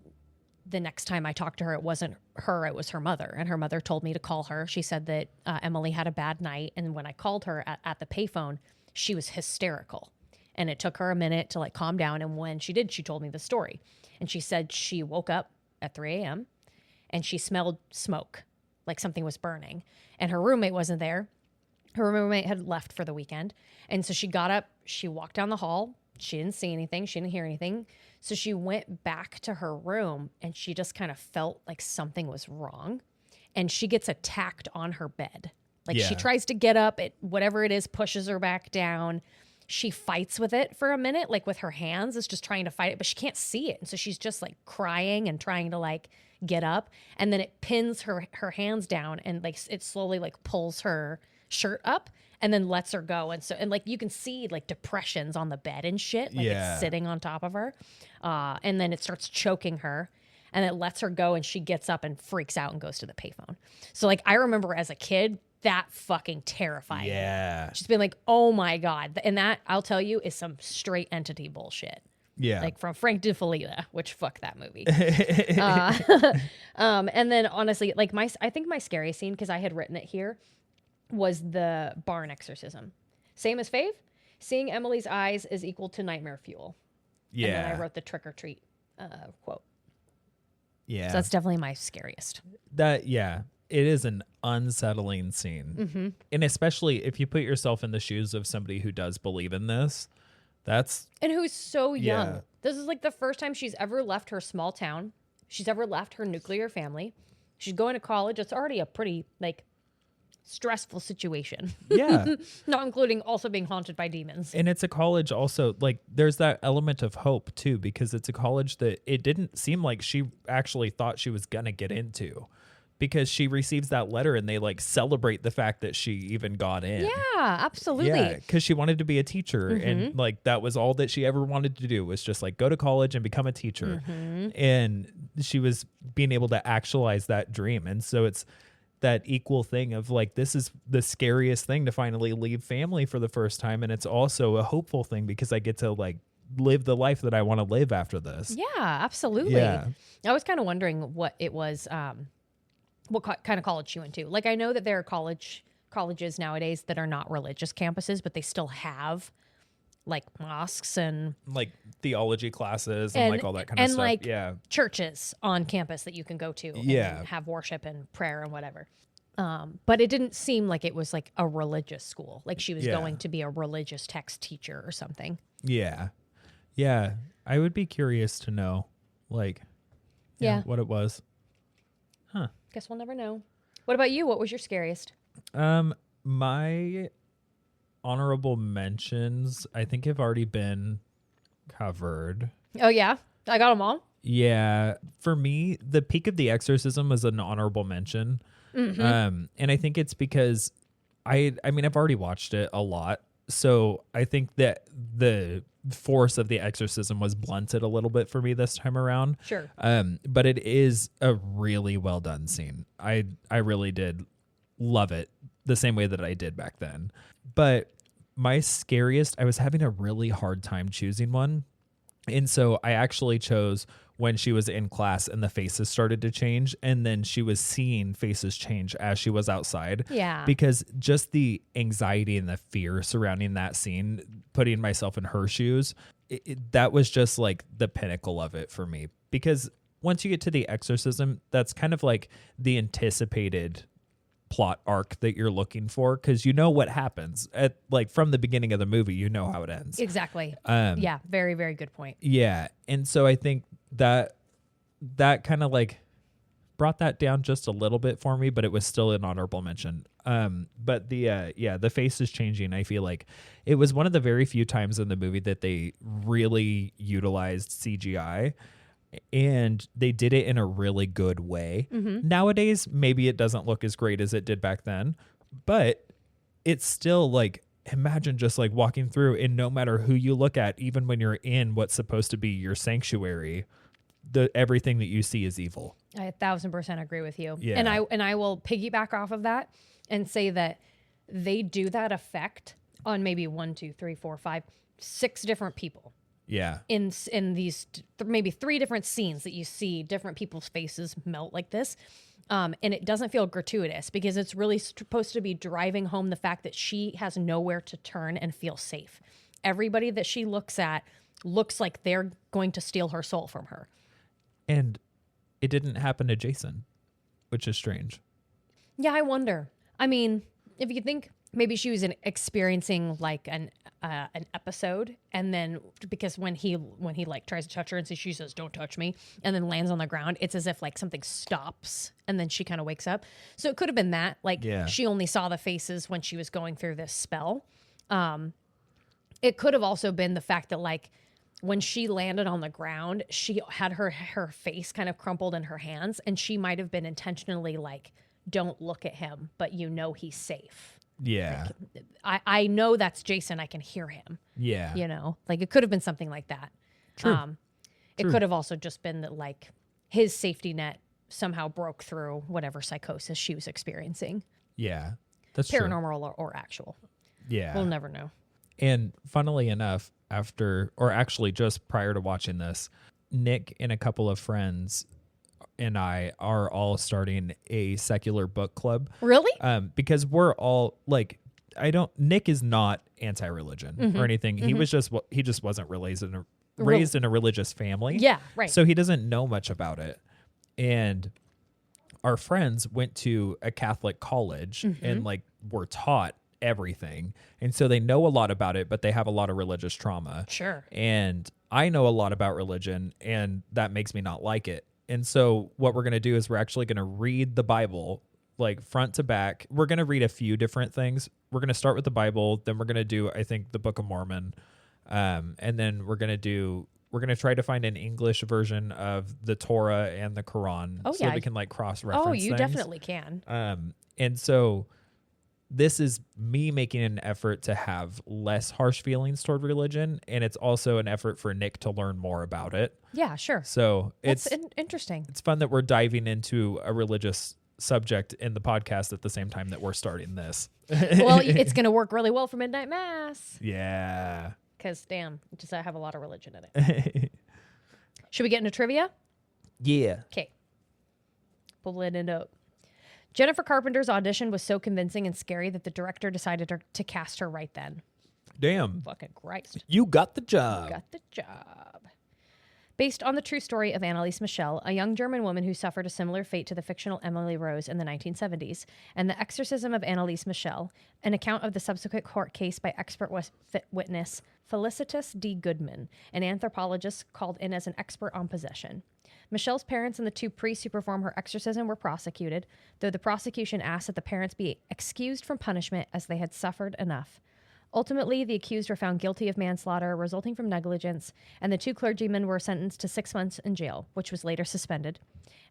the next time I talked to her, it wasn't her, it was her mother. And her mother told me to call her. She said that Emily had a bad night. And when I called her at the payphone, she was hysterical. And it took her a minute to like calm down. And when she did, she told me the story. And she said she woke up at 3 a.m. and she smelled smoke, like something was burning. And her roommate wasn't there. Her roommate had left for the weekend. And so she got up, she walked down the hall. She didn't see anything. She didn't hear anything. So she went back to her room and she just kind of felt like something was wrong. And she gets attacked on her bed. Like she tries to get up, whatever it is, pushes her back down. She fights with it for a minute, like with her hands, is just trying to fight it, but she can't see it. And so she's just like crying and trying to like get up. And then it pins her hands down and like it slowly like pulls her shirt up and then lets her go. And so, and like you can see like depressions on the bed and shit, like it's sitting on top of her. And then it starts choking her and it lets her go and she gets up and freaks out and goes to the payphone. So like I remember as a kid, that fucking terrified me. Just being like, oh my God. And that, I'll tell you, is some straight entity bullshit. Yeah. Like from Frank DeFelitta, which fuck that movie. And then honestly, like I think my scariest scene, because I had written it here, was the barn exorcism. Same as Fave. Seeing Emily's eyes is equal to nightmare fuel. Yeah. And then I wrote the trick or treat quote. Yeah. So that's definitely my scariest. That, yeah. it is an unsettling scene. And especially if you put yourself in the shoes of somebody who does believe in this, and who's so young. Yeah. This is like the first time she's ever left her small town. She's ever left her nuclear family. She's going to college. It's already a pretty like stressful situation. Yeah. Not including also being haunted by demons. And it's a college also, like there's that element of hope too, because it's a college that it didn't seem like she actually thought she was going to get into, because she receives that letter and they like celebrate the fact that she even got in. Yeah, absolutely. Yeah, because she wanted to be a teacher, and like that was all that she ever wanted to do, was just like go to college and become a teacher. And she was being able to actualize that dream. And so it's that equal thing of like, this is the scariest thing to finally leave family for the first time, and it's also a hopeful thing because I get to like live the life that I want to live after this. Yeah, absolutely. Yeah. I was kind of wondering what it was, what kind of college she went to. Like, I know that there are colleges nowadays that are not religious campuses, but they still have like mosques and like theology classes and like all that kind of and stuff. like Yeah. churches on campus that you can go to Yeah. and have worship and prayer and whatever. But it didn't seem like it was like a religious school. Like she was Yeah. going to be a religious text teacher or something. Yeah. Yeah. I would be curious to know like Yeah. what it was. Guess we'll never know. What about you? What was your scariest? My honorable mentions, I think, have already been covered. Oh yeah, I got them all. Yeah, for me, the peak of the Exorcism was an honorable mention. And I think it's because I mean, I've already watched it a lot, so I think that the force of the Exorcism was blunted a little bit for me this time around. Sure. But it is a really well done scene. I really did love it the same way that I did back then. But my scariest, I was having a really hard time choosing one. And so I actually chose when she was in class and the faces started to change, and then she was seeing faces change as she was outside. Yeah. Because just the anxiety and the fear surrounding that scene, putting myself in her shoes, that was just like the pinnacle of it for me. Because once you get to the Exorcism, that's kind of like the anticipated plot arc that you're looking for, because you know what happens at like from the beginning of the movie. You know how it ends. Exactly. Yeah, very, very good point. Yeah. And so I think that kind of like brought that down just a little bit for me, but it was still an honorable mention. But the face is changing. I feel like it was one of the very few times in the movie that they really utilized CGI, and they did it in a really good way. Nowadays, maybe it doesn't look as great as it did back then, but it's still like, imagine just like walking through, and no matter who you look at, even when you're in what's supposed to be your sanctuary, everything that you see is evil. I 1,000% agree with you. Yeah. And I will piggyback off of that and say that they do that effect on maybe 1, 2, 3, 4, 5, 6 different people. Yeah. In these maybe 3 different scenes that you see different people's faces melt like this. And it doesn't feel gratuitous because it's really supposed to be driving home the fact that she has nowhere to turn and feel safe. Everybody that she looks at looks like they're going to steal her soul from her. And it didn't happen to Jason, which is strange. Yeah, I wonder. I mean, if you think maybe she was experiencing like an episode, and then because when he like tries to touch her and she says, "Don't touch me," and then lands on the ground, it's as if like something stops and then she kind of wakes up. So it could have been that like she only saw the faces when she was going through this spell. It could have also been the fact that like when she landed on the ground, she had her face kind of crumpled in her hands, and she might have been intentionally like, "Don't look at him, but you know he's safe." Yeah. Like, I know that's Jason. I can hear him. Yeah. You know, like it could have been something like that. True. It could have also just been that like his safety net somehow broke through whatever psychosis she was experiencing. Yeah. That's paranormal or actual. Yeah. We'll never know. And funnily enough, actually just prior to watching this, Nick and a couple of friends and I are all starting a secular book club. Really? Because we're all like, Nick is not anti-religion or anything. He just wasn't raised in a religious family. Yeah, right. So he doesn't know much about it. And our friends went to a Catholic college and like were taught everything. And so they know a lot about it, but they have a lot of religious trauma. Sure. And I know a lot about religion, and that makes me not like it. And so what we're going to do is we're actually going to read the Bible like front to back. We're going to read a few different things. We're going to start with the Bible. Then we're going to do, I think, the Book of Mormon. And then we're going to try to find an English version of the Torah and the Quran. Oh, so yeah. that we can like cross-reference Oh, you things. definitely can. And so this is me making an effort to have less harsh feelings toward religion. And it's also an effort for Nick to learn more about it. Yeah, sure. So That's interesting. it's fun that we're diving into a religious subject in the podcast at the same time that we're starting this. Well, it's going to work really well for Midnight Mass. Yeah. Because, damn, just I have a lot of religion in it. Should we get into trivia? Yeah. Okay. Pull it up. Jennifer Carpenter's audition was so convincing and scary that the director decided to cast her right then. Damn. Fucking Christ. You got the job. Got the job. Based on the true story of Anneliese Michel, a young German woman who suffered a similar fate to the fictional Emily Rose in the 1970s, and the Exorcism of Anneliese Michel, an account of the subsequent court case by expert witness Felicitas D. Goodman, an anthropologist called in as an expert on possession. Michelle's parents and the two priests who performed her exorcism were prosecuted, though the prosecution asked that the parents be excused from punishment as they had suffered enough. Ultimately, the accused were found guilty of manslaughter resulting from negligence, and the two clergymen were sentenced to 6 months in jail, which was later suspended,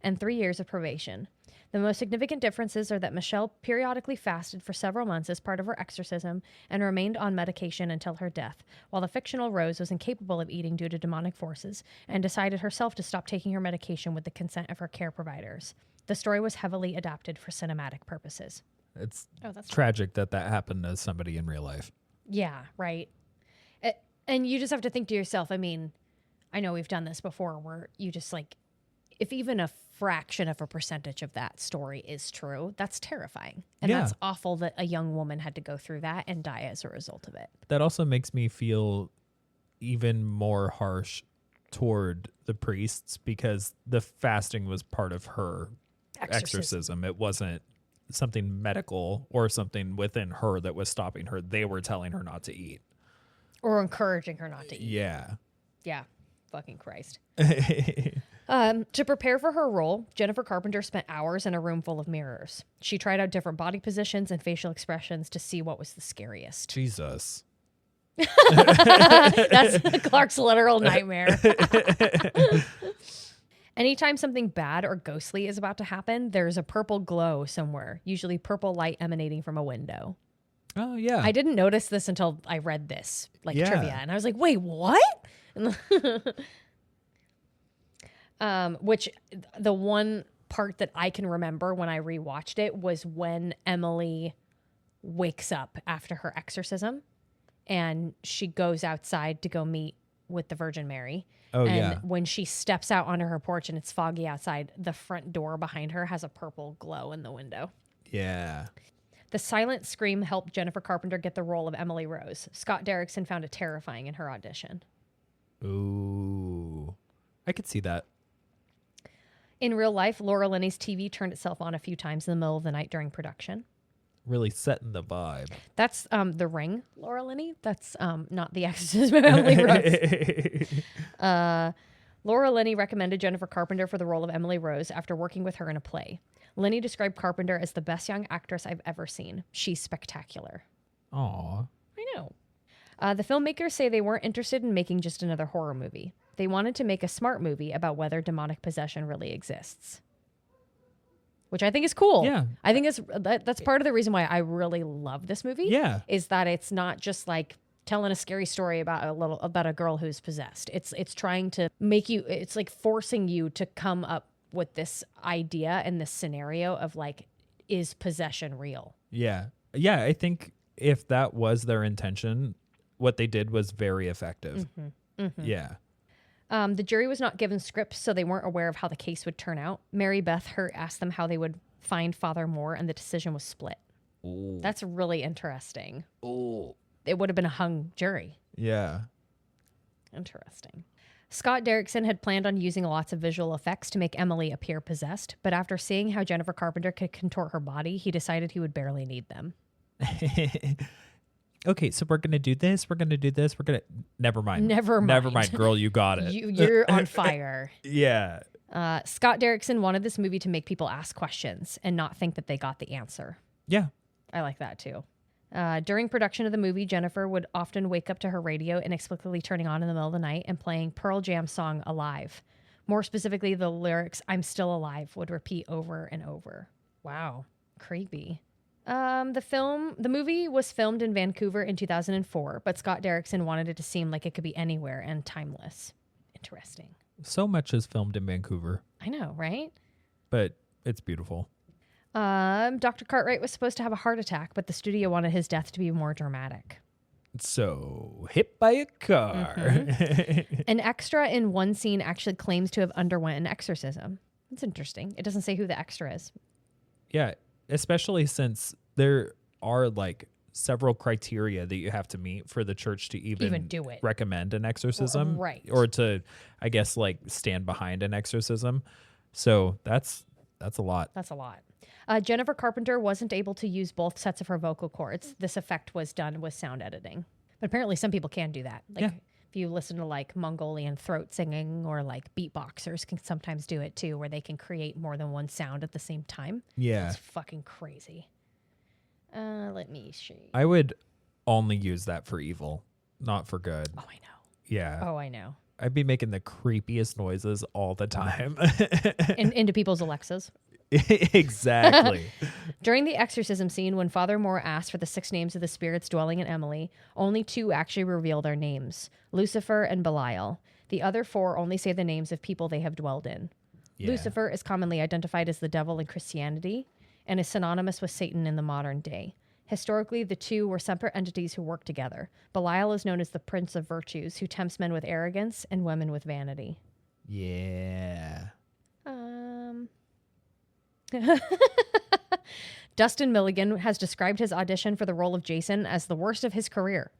and 3 years of probation. The most significant differences are that Michelle periodically fasted for several months as part of her exorcism and remained on medication until her death, while the fictional Rose was incapable of eating due to demonic forces and decided herself to stop taking her medication with the consent of her care providers. The story was heavily adapted for cinematic purposes. It's that's tragic that happened to somebody in real life. Yeah, right. And you just have to think to yourself, I mean, I know we've done this before where you just like, if even a fraction of a percentage of that story is true, that's terrifying. And that's awful that a young woman had to go through that and die as a result of it. That also makes me feel even more harsh toward the priests because the fasting was part of her exorcism. It wasn't something medical or something within her that was stopping her. They were telling her not to eat. Or encouraging her not to eat. Yeah. Yeah. Fucking Christ. To prepare for her role, Jennifer Carpenter spent hours in a room full of mirrors. She tried out different body positions and facial expressions to see what was the scariest. Jesus. That's Clark's literal nightmare. Anytime something bad or ghostly is about to happen, there's a purple glow somewhere, usually purple light emanating from a window. Oh, yeah. I didn't notice this until I read this, trivia. And I was like, wait, what? Which the one part that I can remember when I rewatched it was when Emily wakes up after her exorcism and she goes outside to go meet with the Virgin Mary. Oh, and yeah. when she steps out onto her porch and it's foggy outside, the front door behind her has a purple glow in the window. Yeah. The silent scream helped Jennifer Carpenter get the role of Emily Rose. Scott Derrickson found it terrifying in her audition. Ooh. I could see that. In real life, Laura Linney's TV turned itself on a few times in the middle of the night during production. Really setting the vibe. That's The Ring, Laura Linney. That's not The Exorcism of Emily Rose. Laura Linney recommended Jennifer Carpenter for the role of Emily Rose after working with her in a play. Linney described Carpenter as the best young actress I've ever seen. She's spectacular. Aw. I know. The filmmakers say they weren't interested in making just another horror movie. They wanted to make a smart movie about whether demonic possession really exists. Which I think is cool. Yeah. I think that's part of the reason why I really love this movie. Yeah. Is that it's not just like telling a scary story about a girl who's possessed. It's trying to make you, it's like forcing you to come up with this idea and this scenario of like, is possession real? Yeah. Yeah, I think if that was their intention, what they did was very effective. Mm-hmm. Mm-hmm. Yeah. The jury was not given scripts, so they weren't aware of how the case would turn out. Mary Beth Hurt asked them how they would find Father Moore, and the decision was split. Ooh. That's really interesting. Ooh. It would have been a hung jury. Yeah. Interesting. Scott Derrickson had planned on using lots of visual effects to make Emily appear possessed, but after seeing how Jennifer Carpenter could contort her body, he decided he would barely need them. Okay, so we're going to do this. We're going to do this. Never mind. Never mind, girl. You got it. You're on fire. Yeah. Scott Derrickson wanted this movie to make people ask questions and not think that they got the answer. Yeah. I like that too. During production of the movie, Jennifer would often wake up to her radio inexplicably turning on in the middle of the night and playing Pearl Jam's song Alive. More specifically, the lyrics, I'm Still Alive, would repeat over and over. Wow. Creepy. The movie was filmed in Vancouver in 2004, but Scott Derrickson wanted it to seem like it could be anywhere and timeless. Interesting. So much is filmed in Vancouver. I know, right? But it's beautiful. Dr. Cartwright was supposed to have a heart attack, but the studio wanted his death to be more dramatic. So, hit by a car. Mm-hmm. An extra in one scene actually claims to have underwent an exorcism. That's interesting. It doesn't say who the extra is. Yeah, especially since there are like several criteria that you have to meet for the church to even do it. Recommend an exorcism. Right. Or to, I guess, like stand behind an exorcism. So that's a lot. That's a lot. Jennifer Carpenter wasn't able to use both sets of her vocal cords. This effect was done with sound editing. But apparently some people can do that. Like if you listen to like Mongolian throat singing or like beatboxers can sometimes do it too, where they can create more than one sound at the same time. Yeah. It's fucking crazy. Let me see. I would only use that for evil, not for good. Oh, I know. Yeah. Oh, I know. I'd be making the creepiest noises all the time. Into people's Alexas. Exactly. During the exorcism scene, when Father Moore asked for the 6 names of the spirits dwelling in Emily, only 2 actually reveal their names, Lucifer and Belial. The other 4 only say the names of people they have dwelled in. Yeah. Lucifer is commonly identified as the devil in Christianity and is synonymous with Satan in the modern day. Historically, the 2 were separate entities who worked together. Belial is known as the Prince of Virtues, who tempts men with arrogance and women with vanity. Yeah. Dustin Milligan has described his audition for the role of Jason as the worst of his career.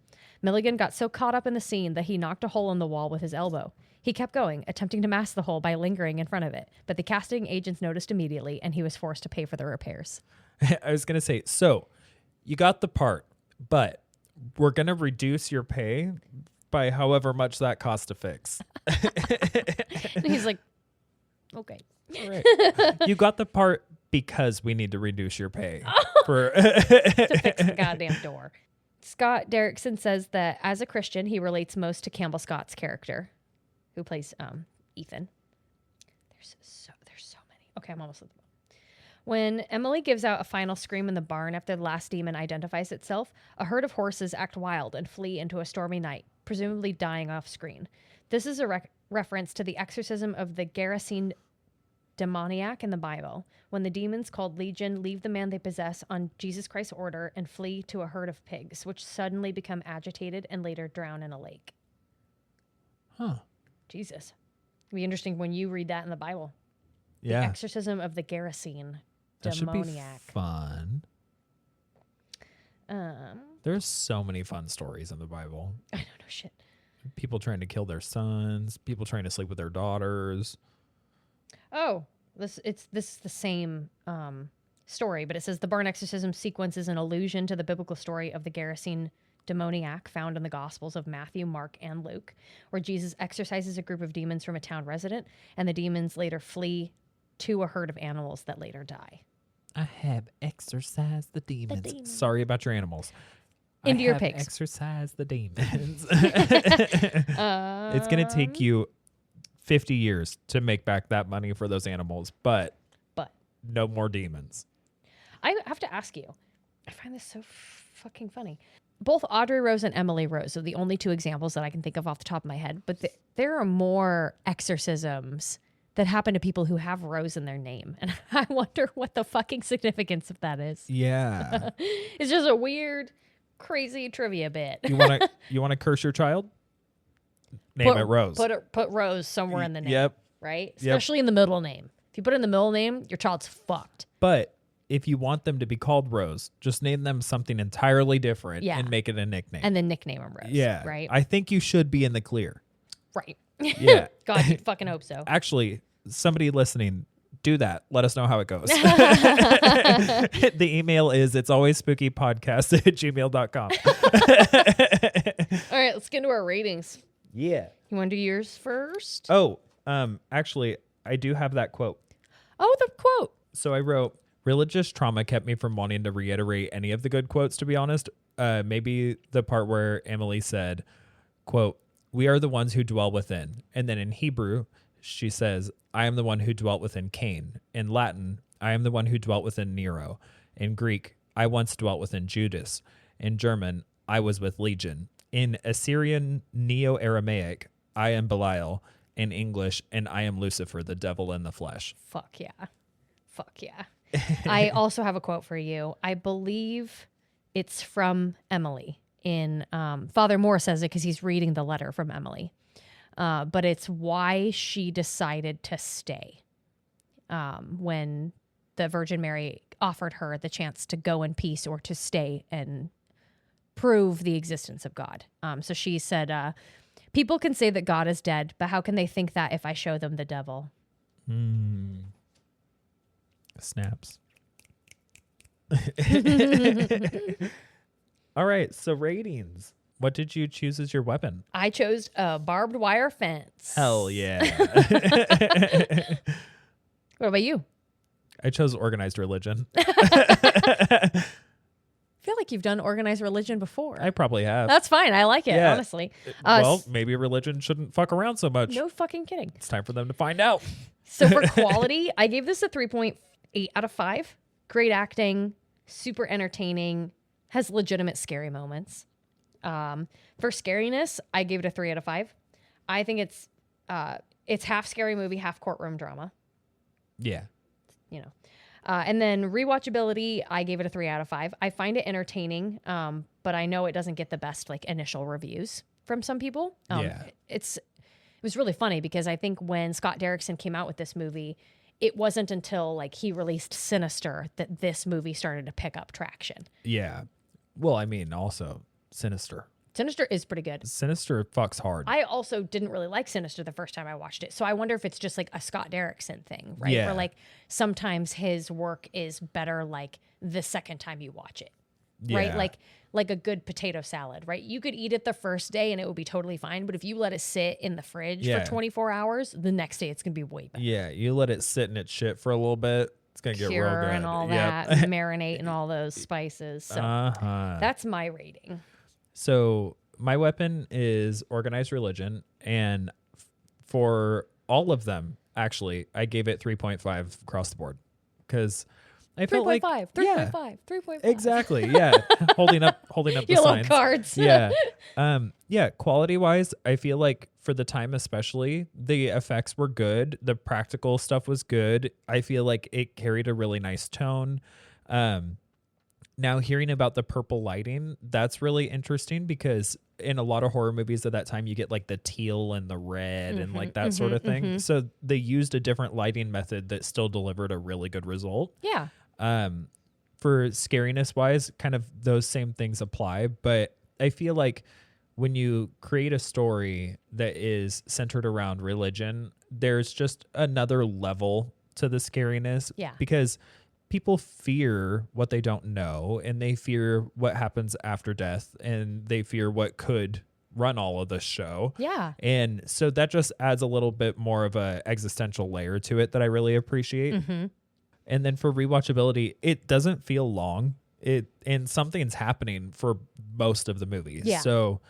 Milligan got so caught up in the scene that he knocked a hole in the wall with his elbow. He kept going, attempting to mask the hole by lingering in front of it, but the casting agents noticed immediately, and he was forced to pay for the repairs. I was going to say, so you got the part, but we're going to reduce your pay by however much that costs to fix. And he's like, okay. All right. You got the part because we need to reduce your pay for to fix the goddamn door. Scott Derrickson says that as a Christian, he relates most to Campbell Scott's character, who plays Ethan. There's so many. Okay, I'm almost at the bottom. When Emily gives out a final scream in the barn after the last demon identifies itself, a herd of horses act wild and flee into a stormy night, presumably dying off screen. This is a reference to the exorcism of the Gerasene demoniac in the Bible, when the demons called Legion leave the man they possess on Jesus Christ's order and flee to a herd of pigs, which suddenly become agitated and later drown in a lake. Huh. Jesus. It'd be interesting when you read that in the Bible. Yeah. The exorcism of the Gerasene that demoniac. Should be fun. There's so many fun stories in the Bible. I don't know shit. People trying to kill their sons, people trying to sleep with their daughters. Oh, this is the same story, but it says the barn exorcism sequence is an allusion to the biblical story of the Gerasene demoniac found in the Gospels of Matthew, Mark, and Luke, where Jesus exorcises a group of demons from a town resident, and the demons later flee to a herd of animals that later die. I have exorcised the demons. Sorry about your animals. Into your pigs. Exorcise the demons. It's going to take you 50 years to make back that money for those animals, but no more demons. I have to ask you, I find this so fucking funny. Both Audrey Rose and Emily Rose are the only 2 examples that I can think of off the top of my head, but there are more exorcisms that happen to people who have Rose in their name, and I wonder what the fucking significance of that is. Yeah. It's just a weird, crazy trivia bit. You want to curse your child? Name it Rose. Put Rose somewhere in the name. Yep. Right? Especially in the middle name. If you put it in the middle name, your child's fucked. But if you want them to be called Rose, just name them something entirely different and make it a nickname. And then nickname them Rose. Yeah. Right? I think you should be in the clear. Right. Yeah. God, you fucking hope so. Actually, somebody listening, do that. Let us know how it goes. The email is itsalwaysspookypodcast@gmail.com. All right, let's get into our ratings. Yeah. You want to do yours first? Oh, actually, I do have that quote. Oh, the quote. So I wrote, religious trauma kept me from wanting to reiterate any of the good quotes, to be honest. Maybe the part where Emily said, quote, "We are the ones who dwell within." And then in Hebrew, she says, "I am the one who dwelt within Cain." In Latin, "I am the one who dwelt within Nero." In Greek, "I once dwelt within Judas." In German, "I was with Legion." In Assyrian Neo-Aramaic, "I am Belial." In English, "And I am Lucifer, the devil in the flesh." Fuck yeah. Fuck yeah. I also have a quote for you. I believe it's from Emily. In Father Moore says it because he's reading the letter from Emily. But it's why she decided to stay when the Virgin Mary offered her the chance to go in peace or to stay and prove the existence of God. So she said, "People can say that God is dead, but how can they think that if I show them the devil?" Snaps. All right, so ratings. What did you choose as your weapon? I chose a barbed wire fence. Hell yeah. What about you? I chose organized religion. I feel like you've done organized religion before. I probably have. That's fine. I like it, Yeah. honestly. Well, maybe religion shouldn't fuck around so much. No fucking kidding. It's time for them to find out. So for quality, I gave this a 3.8 out of 5. Great acting, super entertaining, has legitimate scary moments. For scariness, I gave it a 3 out of 5. I think it's half scary movie, half courtroom drama. Yeah. You know. And then rewatchability, I gave it a 3 out of 5. I find it entertaining, but I know it doesn't get the best like initial reviews from some people. Yeah. It was really funny because I think when Scott Derrickson came out with this movie, it wasn't until like he released Sinister that this movie started to pick up traction. Yeah. Well, I mean, also Sinister. Sinister is pretty good. Sinister fucks hard. I also didn't really like Sinister the first time I watched it. So I wonder if it's just like a Scott Derrickson thing, right? Yeah. Where like sometimes his work is better like the second time you watch it. Right? Yeah. Like a good potato salad, right? You could eat it the first day and it would be totally fine, but if you let it sit in the fridge Yeah. for 24 hours, the next day it's going to be way better. Yeah, you let it sit in its shit for a little bit. It's going to get real Cure good. and all Yep. that, marinate and all those spices. So that's my rating. So my weapon is organized religion, and for all of them, actually, I gave it 3.5 across the board because I felt like 3.5, 3.5, 3.5. Exactly. Yeah. holding up the Yellow signs. cards. Yeah. Yeah. Quality wise, I feel like for the time, especially the effects were good. The practical stuff was good. I feel like it carried a really nice tone. Now hearing about the purple lighting, that's really interesting because in a lot of horror movies at that time, you get like the teal and the red and like that sort of thing. So they used a different lighting method that still delivered a really good result. Yeah. For scariness wise, kind of those same things apply, but I feel like when you create a story that is centered around religion, there's just another level to the scariness. Yeah. Because people fear what they don't know, and they fear what happens after death, and they fear what could run all of this show. Yeah. And so that just adds a little bit more of a existential layer to it that I really appreciate. And then for rewatchability, it doesn't feel long. And something's happening for most of the movies. Yeah. So,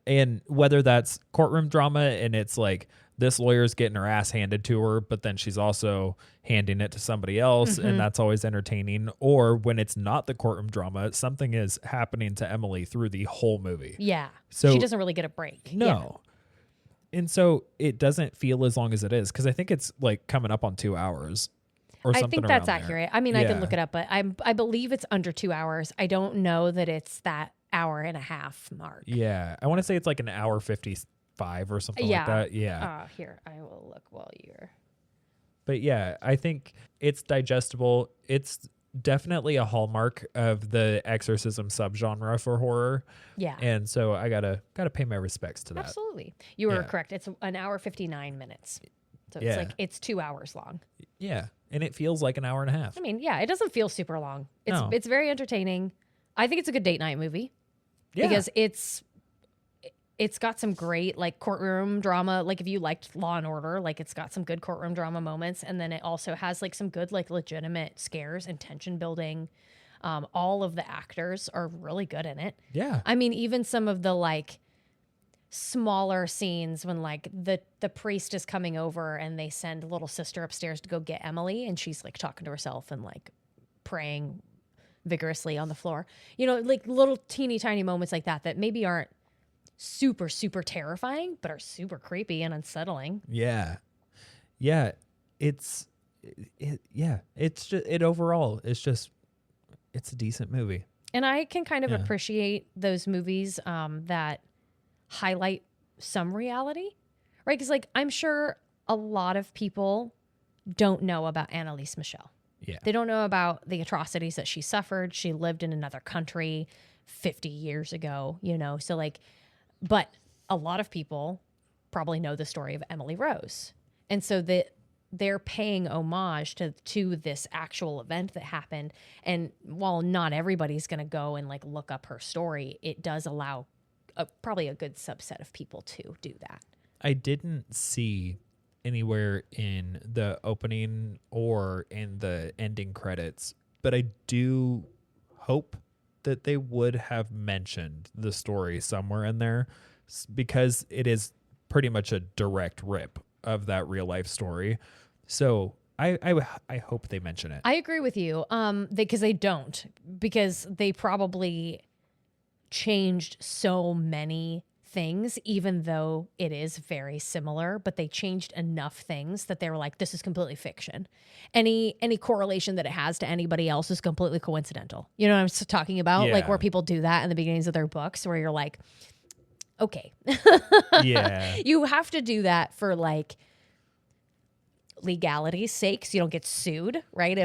and whether that's courtroom drama and it's like this lawyer's getting her ass handed to her, but then she's also handing it to somebody else, and that's always entertaining. Or when it's not the courtroom drama, something is happening to Emily through the whole movie. Yeah. So she doesn't really get a break. No. Yeah. And so it doesn't feel as long as it is, because I think it's like coming up on 2 hours. Or something I think that's around there. accurate. I mean, I Yeah. can look it up, but I believe it's under 2 hours. I don't know that it's that hour and a half mark. Yeah. I want to say it's like an hour 55 or something like that. Yeah. Here, I will look while you're. But yeah, I think it's digestible. It's definitely a hallmark of the exorcism subgenre for horror. Yeah. And so I gotta pay my respects to that. Absolutely. You were Yeah. correct. It's an hour 59 minutes. So Yeah. it's like it's 2 hours long. Yeah. And it feels like an hour and a half. I mean, yeah, it doesn't feel super long. No. It's very entertaining. I think it's a good date night movie Yeah. because it's got some great like courtroom drama. Like if you liked Law and Order, like it's got some good courtroom drama moments, and then it also has like some good like legitimate scares and tension building. All of the actors are really good in it. Yeah. I mean, even some of the like smaller scenes when like the priest is coming over and they send little sister upstairs to go get Emily, and she's like talking to herself and like praying vigorously on the floor. You know, like little teeny tiny moments like that maybe aren't super, super terrifying, but are super creepy and unsettling. Yeah. Yeah. It's just, overall, it's a decent movie. And I can kind of appreciate those movies that highlight some reality, right? Because like I'm sure a lot of people don't know about Annalise Michel. Yeah. They don't know about the atrocities that she suffered. She lived in another country 50 years ago, you know? So like, but a lot of people probably know the story of Emily Rose. And so they're paying homage to this actual event that happened. And while not everybody's going to go and like look up her story, it does allow probably a good subset of people to do that. I didn't see anywhere in the opening or in the ending credits, but I do hope that they would have mentioned the story somewhere in there, because it is pretty much a direct rip of that real life story. So I hope they mention it. I agree with you. Because they don't, because they probably changed so many things, even though it is very similar, but they changed enough things that they were like, this is completely fiction. Any correlation that it has to anybody else is completely coincidental. You know what I'm talking about? Yeah. Like where people do that in the beginnings of their books, where you're like, okay. Yeah. You have to do that for like legality's sake, so you don't get sued, right?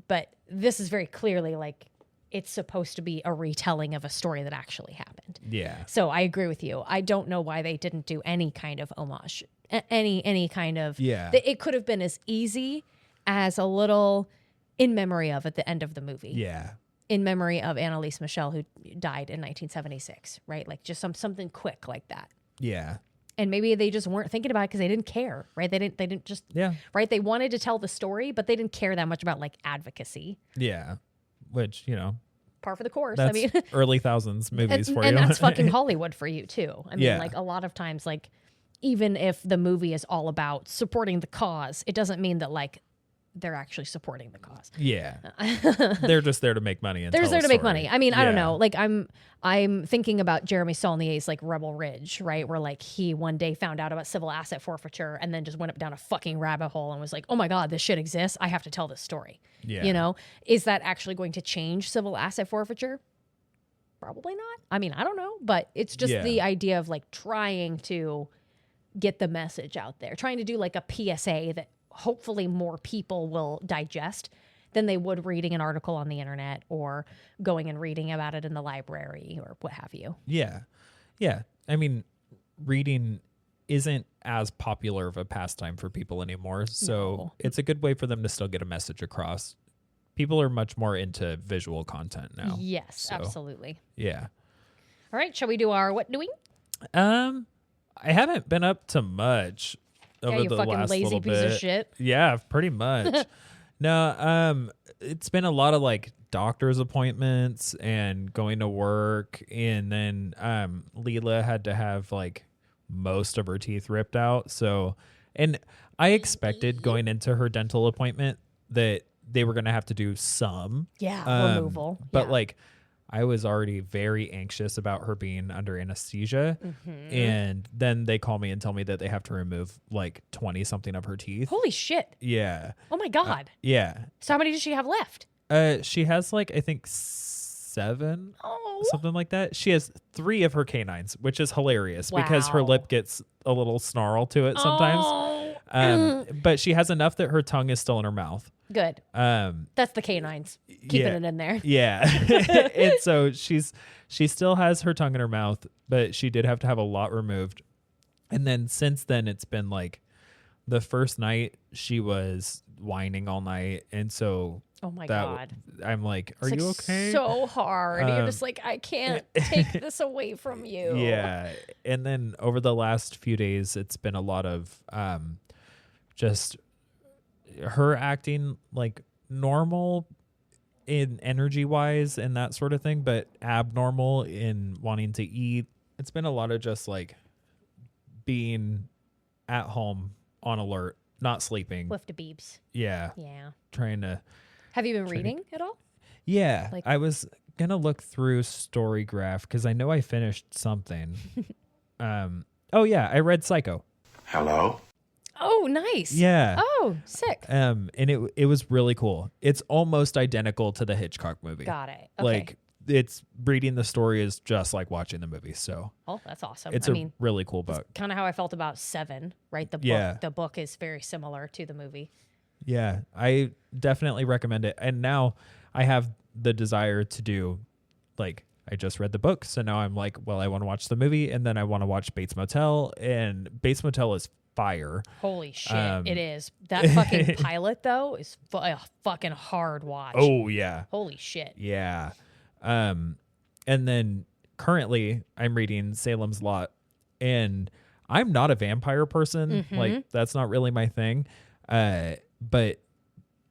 But this is very clearly like it's supposed to be a retelling of a story that actually happened. Yeah. So I agree with you. I don't know why they didn't do any kind of homage, any kind of. Yeah. It could have been as easy as a little in memory of at the end of the movie. Yeah. In memory of Annalise Michel, who died in 1976, right? Like just something quick like that. Yeah. And maybe they just weren't thinking about it because they didn't care, right? They didn't just, right? They wanted to tell the story, but they didn't care that much about like advocacy. Yeah. Which, you know, par for the course. that's I mean, early thousands movies for you. And that's fucking Hollywood for you too. I mean, Yeah. like a lot of times, like even if the movie is all about supporting the cause, it doesn't mean that like they're actually supporting the cause. Yeah. They're just there to make money. And They're just there to make story. money. I mean, I don't know. Like I'm thinking about Jeremy Saulnier's like Rebel Ridge, right? Where like he one day found out about civil asset forfeiture and then just went up down a fucking rabbit hole and was like, oh my God, this shit exists. I have to tell this story. Yeah. You know, is that actually going to change civil asset forfeiture? Probably not. I mean, I don't know, but it's just the idea of like trying to get the message out there, trying to do like a PSA that hopefully more people will digest than they would reading an article on the internet or going and reading about it in the library or what have you. Yeah. Yeah. I mean, reading isn't as popular of a pastime for people anymore. So it's a good way for them to still get a message across. People are much more into visual content now. Yes, absolutely. Yeah. All right. Shall we do our what doing? I haven't been up to much over you the fucking last lazy little piece bit. of shit. Yeah, pretty much. No, it's been a lot of like doctor's appointments and going to work, and then Leela had to have like most of her teeth ripped out. So, and I expected going into her dental appointment that they were going to have to do some removal. But like I was already very anxious about her being under anesthesia. And then they call me and tell me that they have to remove like 20 something of her teeth. Holy shit. Yeah. Oh my God. Yeah. So how many does she have left? She has like, I think 7, Oh. something like that. She has 3 of her canines, which is hilarious because her Wow. lip gets a little snarl to it sometimes. Oh. But she has enough that her tongue is still in her mouth. Good. That's the canines keeping it in there. Yeah. And so she still has her tongue in her mouth, but she did have to have a lot removed. And then since then, it's been like the first night she was whining all night. And so oh my God. I'm like, are it's you like okay? So hard. You're just like, I can't take this away from you. Yeah. And then over the last few days, it's been a lot of just her acting like normal in energy wise and that sort of thing, but abnormal in wanting to eat. It's been a lot of just like being at home on alert, not sleeping. With the beeps. Yeah. Yeah. Trying to. Have you been reading at all? Yeah. Like, I was going to look through Storygraph because I know I finished something. Oh, yeah. I read Psycho. Hello? Oh, nice. Yeah. Oh, sick. And it was really cool. It's almost identical to the Hitchcock movie. Got it. Okay. Like, it's reading the story is just like watching the movie. So oh, that's awesome. It's a really cool book. Kind of how I felt about Seven, right? The book is very similar to the movie. Yeah, I definitely recommend it. And now I have the desire to do, like, I just read the book. So now I'm like, well, I want to watch the movie and then I want to watch Bates Motel. And Bates Motel is fire. Holy shit, it is. That fucking pilot, though, is a fucking hard watch. Oh, yeah. Holy shit. Yeah. And then currently I'm reading Salem's Lot. And I'm not a vampire person. Mm-hmm. Like, that's not really my thing. But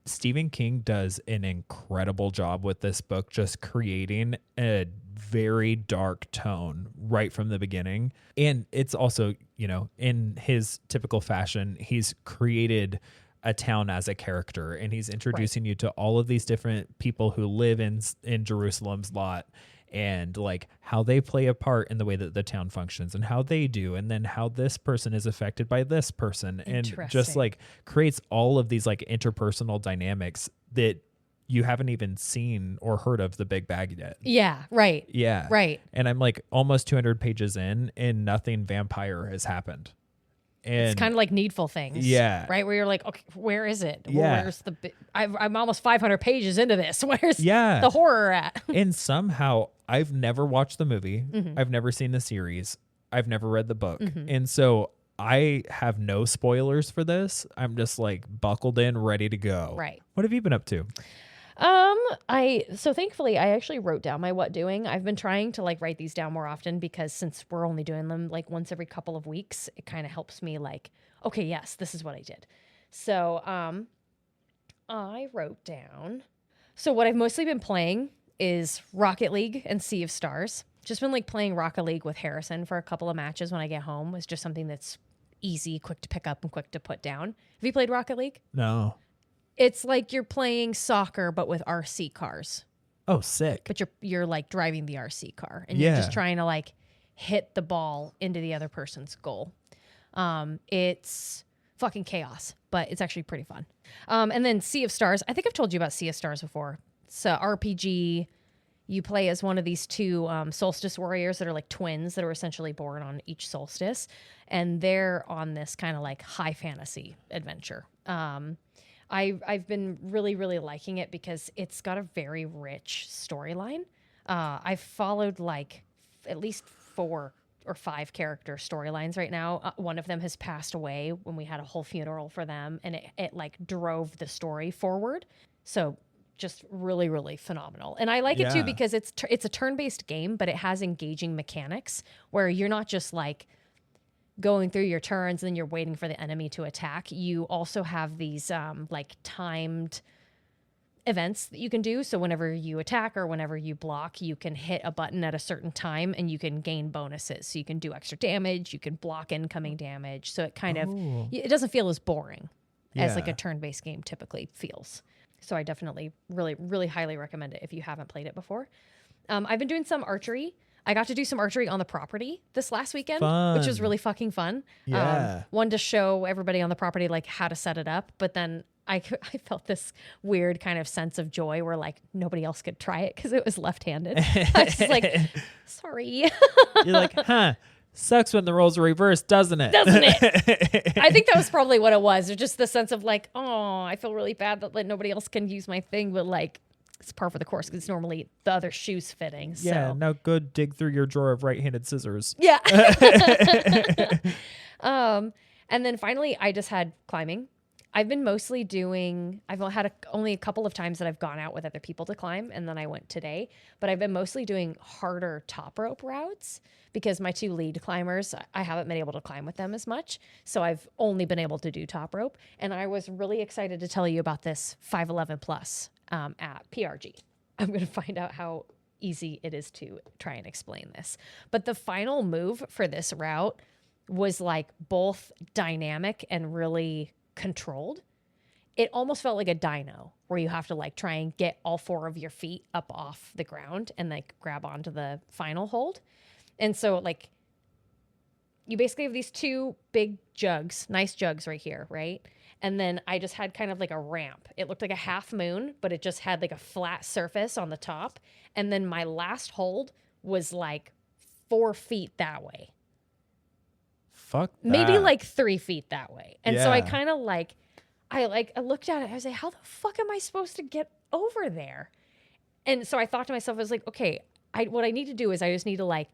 Stephen King does an incredible job with this book, just creating a very dark tone right from the beginning. And it's also, you know, in his typical fashion, he's created a town as a character and he's introducing you to all of these different people who live in Jerusalem's lot and like how they play a part in the way that the town functions and how they do. And then how this person is affected by this person and just like creates all of these like interpersonal dynamics that you haven't even seen or heard of the big bag yet. Yeah. Right. Yeah. Right. And I'm like almost 200 pages in and nothing vampire has happened. And it's kind of like Needful Things. Yeah. Right? Where you're like, okay, where is it? Yeah. Where's the... I'm almost 500 pages into this. Where's the horror at? And somehow I've never watched the movie. Mm-hmm. I've never seen the series. I've never read the book. Mm-hmm. And so I have no spoilers for this. I'm just like buckled in, ready to go. Right. What have you been up to? So thankfully I actually wrote down my what doing. I've been trying to like write these down more often because since we're only doing them like once every couple of weeks, it kind of helps me like, okay, yes, this is what I did. So, I wrote down, so what I've mostly been playing is Rocket League and Sea of Stars. Just been like playing Rocket League with Harrison for a couple of matches when I get home. It's just something that's easy, quick to pick up and quick to put down. Have you played Rocket League? No. It's like you're playing soccer, but with RC cars. Oh, sick. But you're like driving the RC car and you're just trying to like hit the ball into the other person's goal. It's fucking chaos, but it's actually pretty fun. And then Sea of Stars. I think I've told you about Sea of Stars before. It's a RPG. You play as one of these two solstice warriors that are like twins that are essentially born on each solstice. And they're on this kind of like high fantasy adventure. I've been really, really liking it because it's got a very rich storyline. I've followed like at least 4 or 5 character storylines right now. One of them has passed away when we had a whole funeral for them, and it like drove the story forward. So just really, really phenomenal. And I like it too because it's a turn-based game, but it has engaging mechanics where you're not just like going through your turns and then you're waiting for the enemy to attack. You also have these like timed events that you can do. So whenever you attack or whenever you block, you can hit a button at a certain time and you can gain bonuses. So you can do extra damage, you can block incoming damage. So it kind of, it doesn't feel as boring as like a turn-based game typically feels. So I definitely really, really highly recommend it if you haven't played it before. I've been doing some archery. I got to do some archery on the property this last weekend, which was really fucking fun. Yeah. One to show everybody on the property like how to set it up, but then I felt this weird kind of sense of joy where like nobody else could try it because it was left-handed. I was just like, sorry. You're like, huh? Sucks when the roles are reversed, doesn't it? Doesn't it? I think that was probably what it was. It's just the sense of like, oh, I feel really bad that like, nobody else can use my thing, but like it's par for the course because normally the other shoe's fitting. Yeah, so. now go dig through your drawer of right-handed scissors. Yeah. And then finally, I just had climbing. I've been mostly doing, I've had only a couple of times that I've gone out with other people to climb, and then I went today. But I've been mostly doing harder top rope routes because my 2 lead climbers, I haven't been able to climb with them as much. So I've only been able to do top rope. And I was really excited to tell you about this 511 plus at PRG. I'm going to find out how easy it is to try and explain this. But the final move for this route was like both dynamic and really controlled. It almost felt like a dyno where you have to like try and get all 4 of your feet up off the ground and like grab onto the final hold. And so like you basically have these 2 big jugs, nice jugs right here, right? And then I just had kind of like a ramp. It looked like a half moon, but it just had like a flat surface on the top. And then my last hold was like 4 feet that way. Fuck that. Maybe like 3 feet that way. And so I Yeah. kind of like, I looked at it. I was like, how the fuck am I supposed to get over there? And so I thought to myself, I was like, okay, what I need to do is I just need to like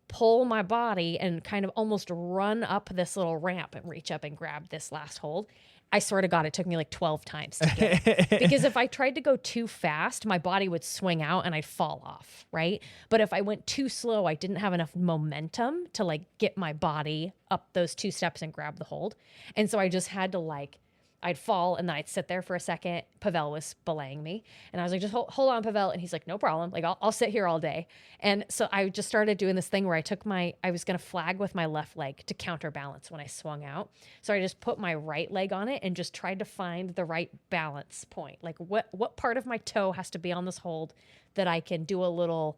pull my body and kind of almost run up this little ramp and reach up and grab this last hold. I swear to God, it took me like 12 times to get it. Because if I tried to go too fast, my body would swing out and I'd fall off, right? But if I went too slow, I didn't have enough momentum to like get my body up those 2 steps and grab the hold. And so I just had to like, I'd fall and then I'd sit there for a second. Pavel was belaying me. And I was like, just hold on, Pavel. And he's like, no problem. Like, I'll sit here all day. And so I just started doing this thing where I was going to flag with my left leg to counterbalance when I swung out. So I just put my right leg on it and just tried to find the right balance point. Like what part of my toe has to be on this hold that I can do a little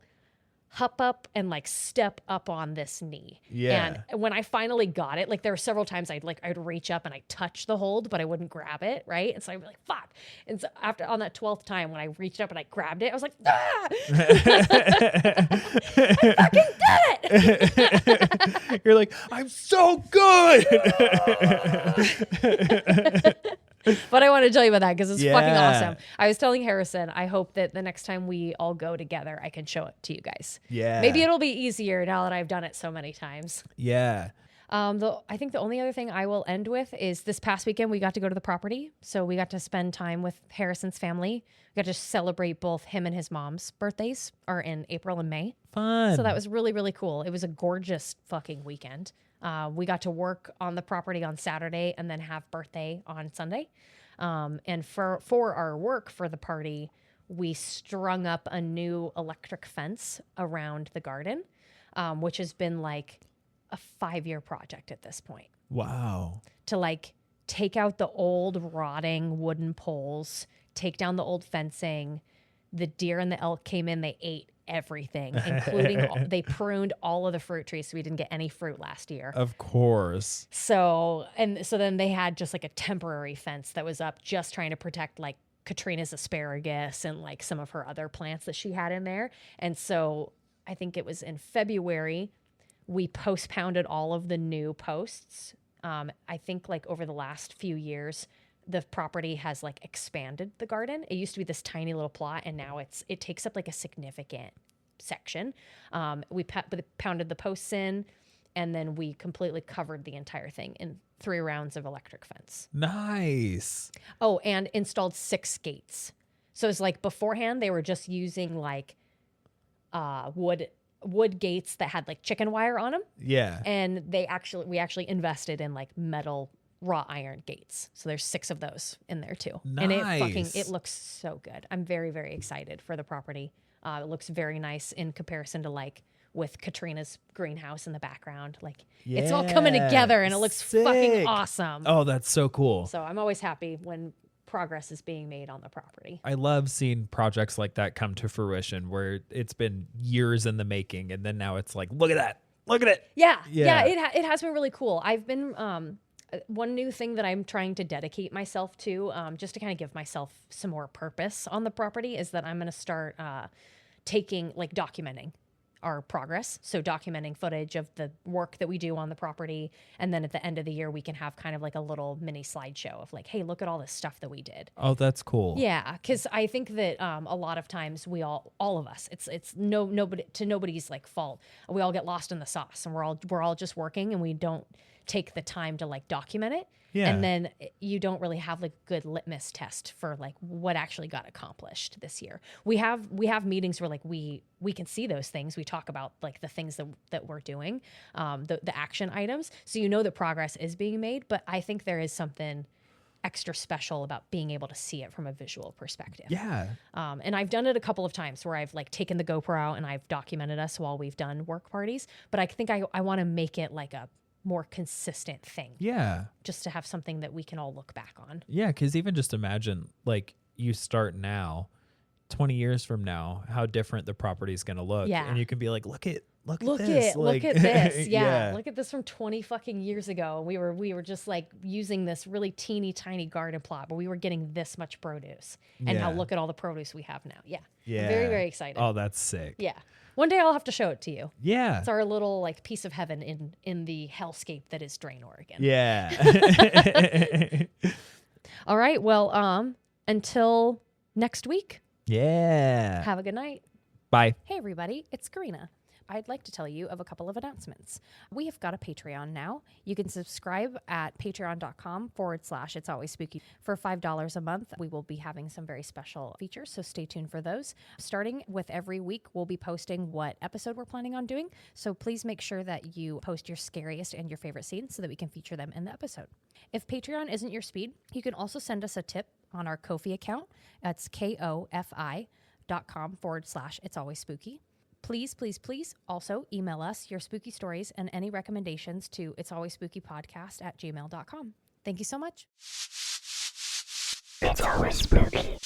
hop up and like step up on this knee. Yeah. And when I finally got it, like there were several times I'd reach up and I'd touch the hold, but I wouldn't grab it. Right. And so I'd be like, fuck. And so on that 12th time, when I reached up and I grabbed it, I was like, ah! I fucking did it. You're like, I'm so good. But I want to tell you about that because it's fucking Yeah. awesome. I was telling Harrison, I hope that the next time we all go together, I can show it to you guys. Yeah. Maybe it'll be easier now that I've done it so many times. Yeah. I think the only other thing I will end with is this past weekend we got to go to the property. So we got to spend time with Harrison's family. We got to celebrate both him and his mom's birthdays are in April and May. Fun. So that was really, really cool. It was a gorgeous fucking weekend. We got to work on the property on Saturday and then have birthday on Sunday. And for our work for the party, we strung up a new electric fence around the garden, which has been like a 5-year project at this point. Wow. To like take out the old rotting wooden poles, take down the old fencing. The deer and the elk came in, they ate everything, including they pruned all of the fruit trees so we didn't get any fruit last year. Of course. So then they had just like a temporary fence that was up just trying to protect like Katrina's asparagus and like some of her other plants that she had in there. And so I think it was in February we pounded all of the new posts. I think like over the last few years the property has like expanded the garden. It used to be this tiny little plot and now it takes up like a significant section. We pounded the posts in and then we completely covered the entire thing in 3 rounds of electric fence. Nice. Oh, and installed 6 gates. So it's like beforehand they were just using like wood gates that had like chicken wire on them. Yeah. And we actually invested in like metal wrought iron gates. So there's 6 of those in there too. Nice. And it looks so good. I'm very, very excited for the property. It looks very nice in comparison to like with Katrina's greenhouse in the background. Like it's all coming together and it looks fucking awesome. Oh, that's so cool. So I'm always happy when progress is being made on the property. I love seeing projects like that come to fruition where it's been years in the making and then now it's like, look at that. Look at it. Yeah. It has been really cool. I've been one new thing that I'm trying to dedicate myself to, just to kind of give myself some more purpose on the property, is that I'm going to start documenting our progress. So documenting footage of the work that we do on the property. And then at the end of the year, we can have kind of like a little mini slideshow of like, hey, look at all this stuff that we did. Oh, that's cool. Yeah. Cause I think that a lot of times we all of us, it's nobody to nobody's like fault. We all get lost in the sauce and we're all just working and we don't take the time to like document it. Yeah. And then you don't really have like a good litmus test for like what actually got accomplished this year. We have meetings where like we can see those things. We talk about like the things that we're doing, the action items. So you know that progress is being made, but I think there is something extra special about being able to see it from a visual perspective. Yeah. And I've done it a couple of times where I've like taken the GoPro out and I've documented us while we've done work parties, but I think I want to make it like a more consistent thing. Yeah. Just to have something that we can all look back on. Yeah, because even just imagine, like, you start now, 20 years from now, how different the property is going to look. Yeah. And you can be like, look at this. Look at this. Yeah. Yeah. Look at this from 20 fucking years ago. We were just like using this really teeny tiny garden plot, but we were getting this much produce. And now Yeah. look at all the produce we have now. Yeah. Yeah. I'm very, very excited. Oh, that's sick. Yeah. One day I'll have to show it to you. Yeah. It's our little like piece of heaven in the hellscape that is Drain, Oregon. Yeah. All right. Well, until next week, Yeah. have a good night. Bye. Hey, everybody. It's Karina. I'd like to tell you of a couple of announcements. We have got a Patreon now. You can subscribe at patreon.com/itsalwaysspooky. For $5 a month, we will be having some very special features, so stay tuned for those. Starting with every week, we'll be posting what episode we're planning on doing, so please make sure that you post your scariest and your favorite scenes so that we can feature them in the episode. If Patreon isn't your speed, you can also send us a tip on our Ko-fi account. That's kofi.com/itsalwaysspooky. Please, please, please also email us your spooky stories and any recommendations to itsalwaysspookypodcast@gmail.com. Thank you so much. It's always spooky.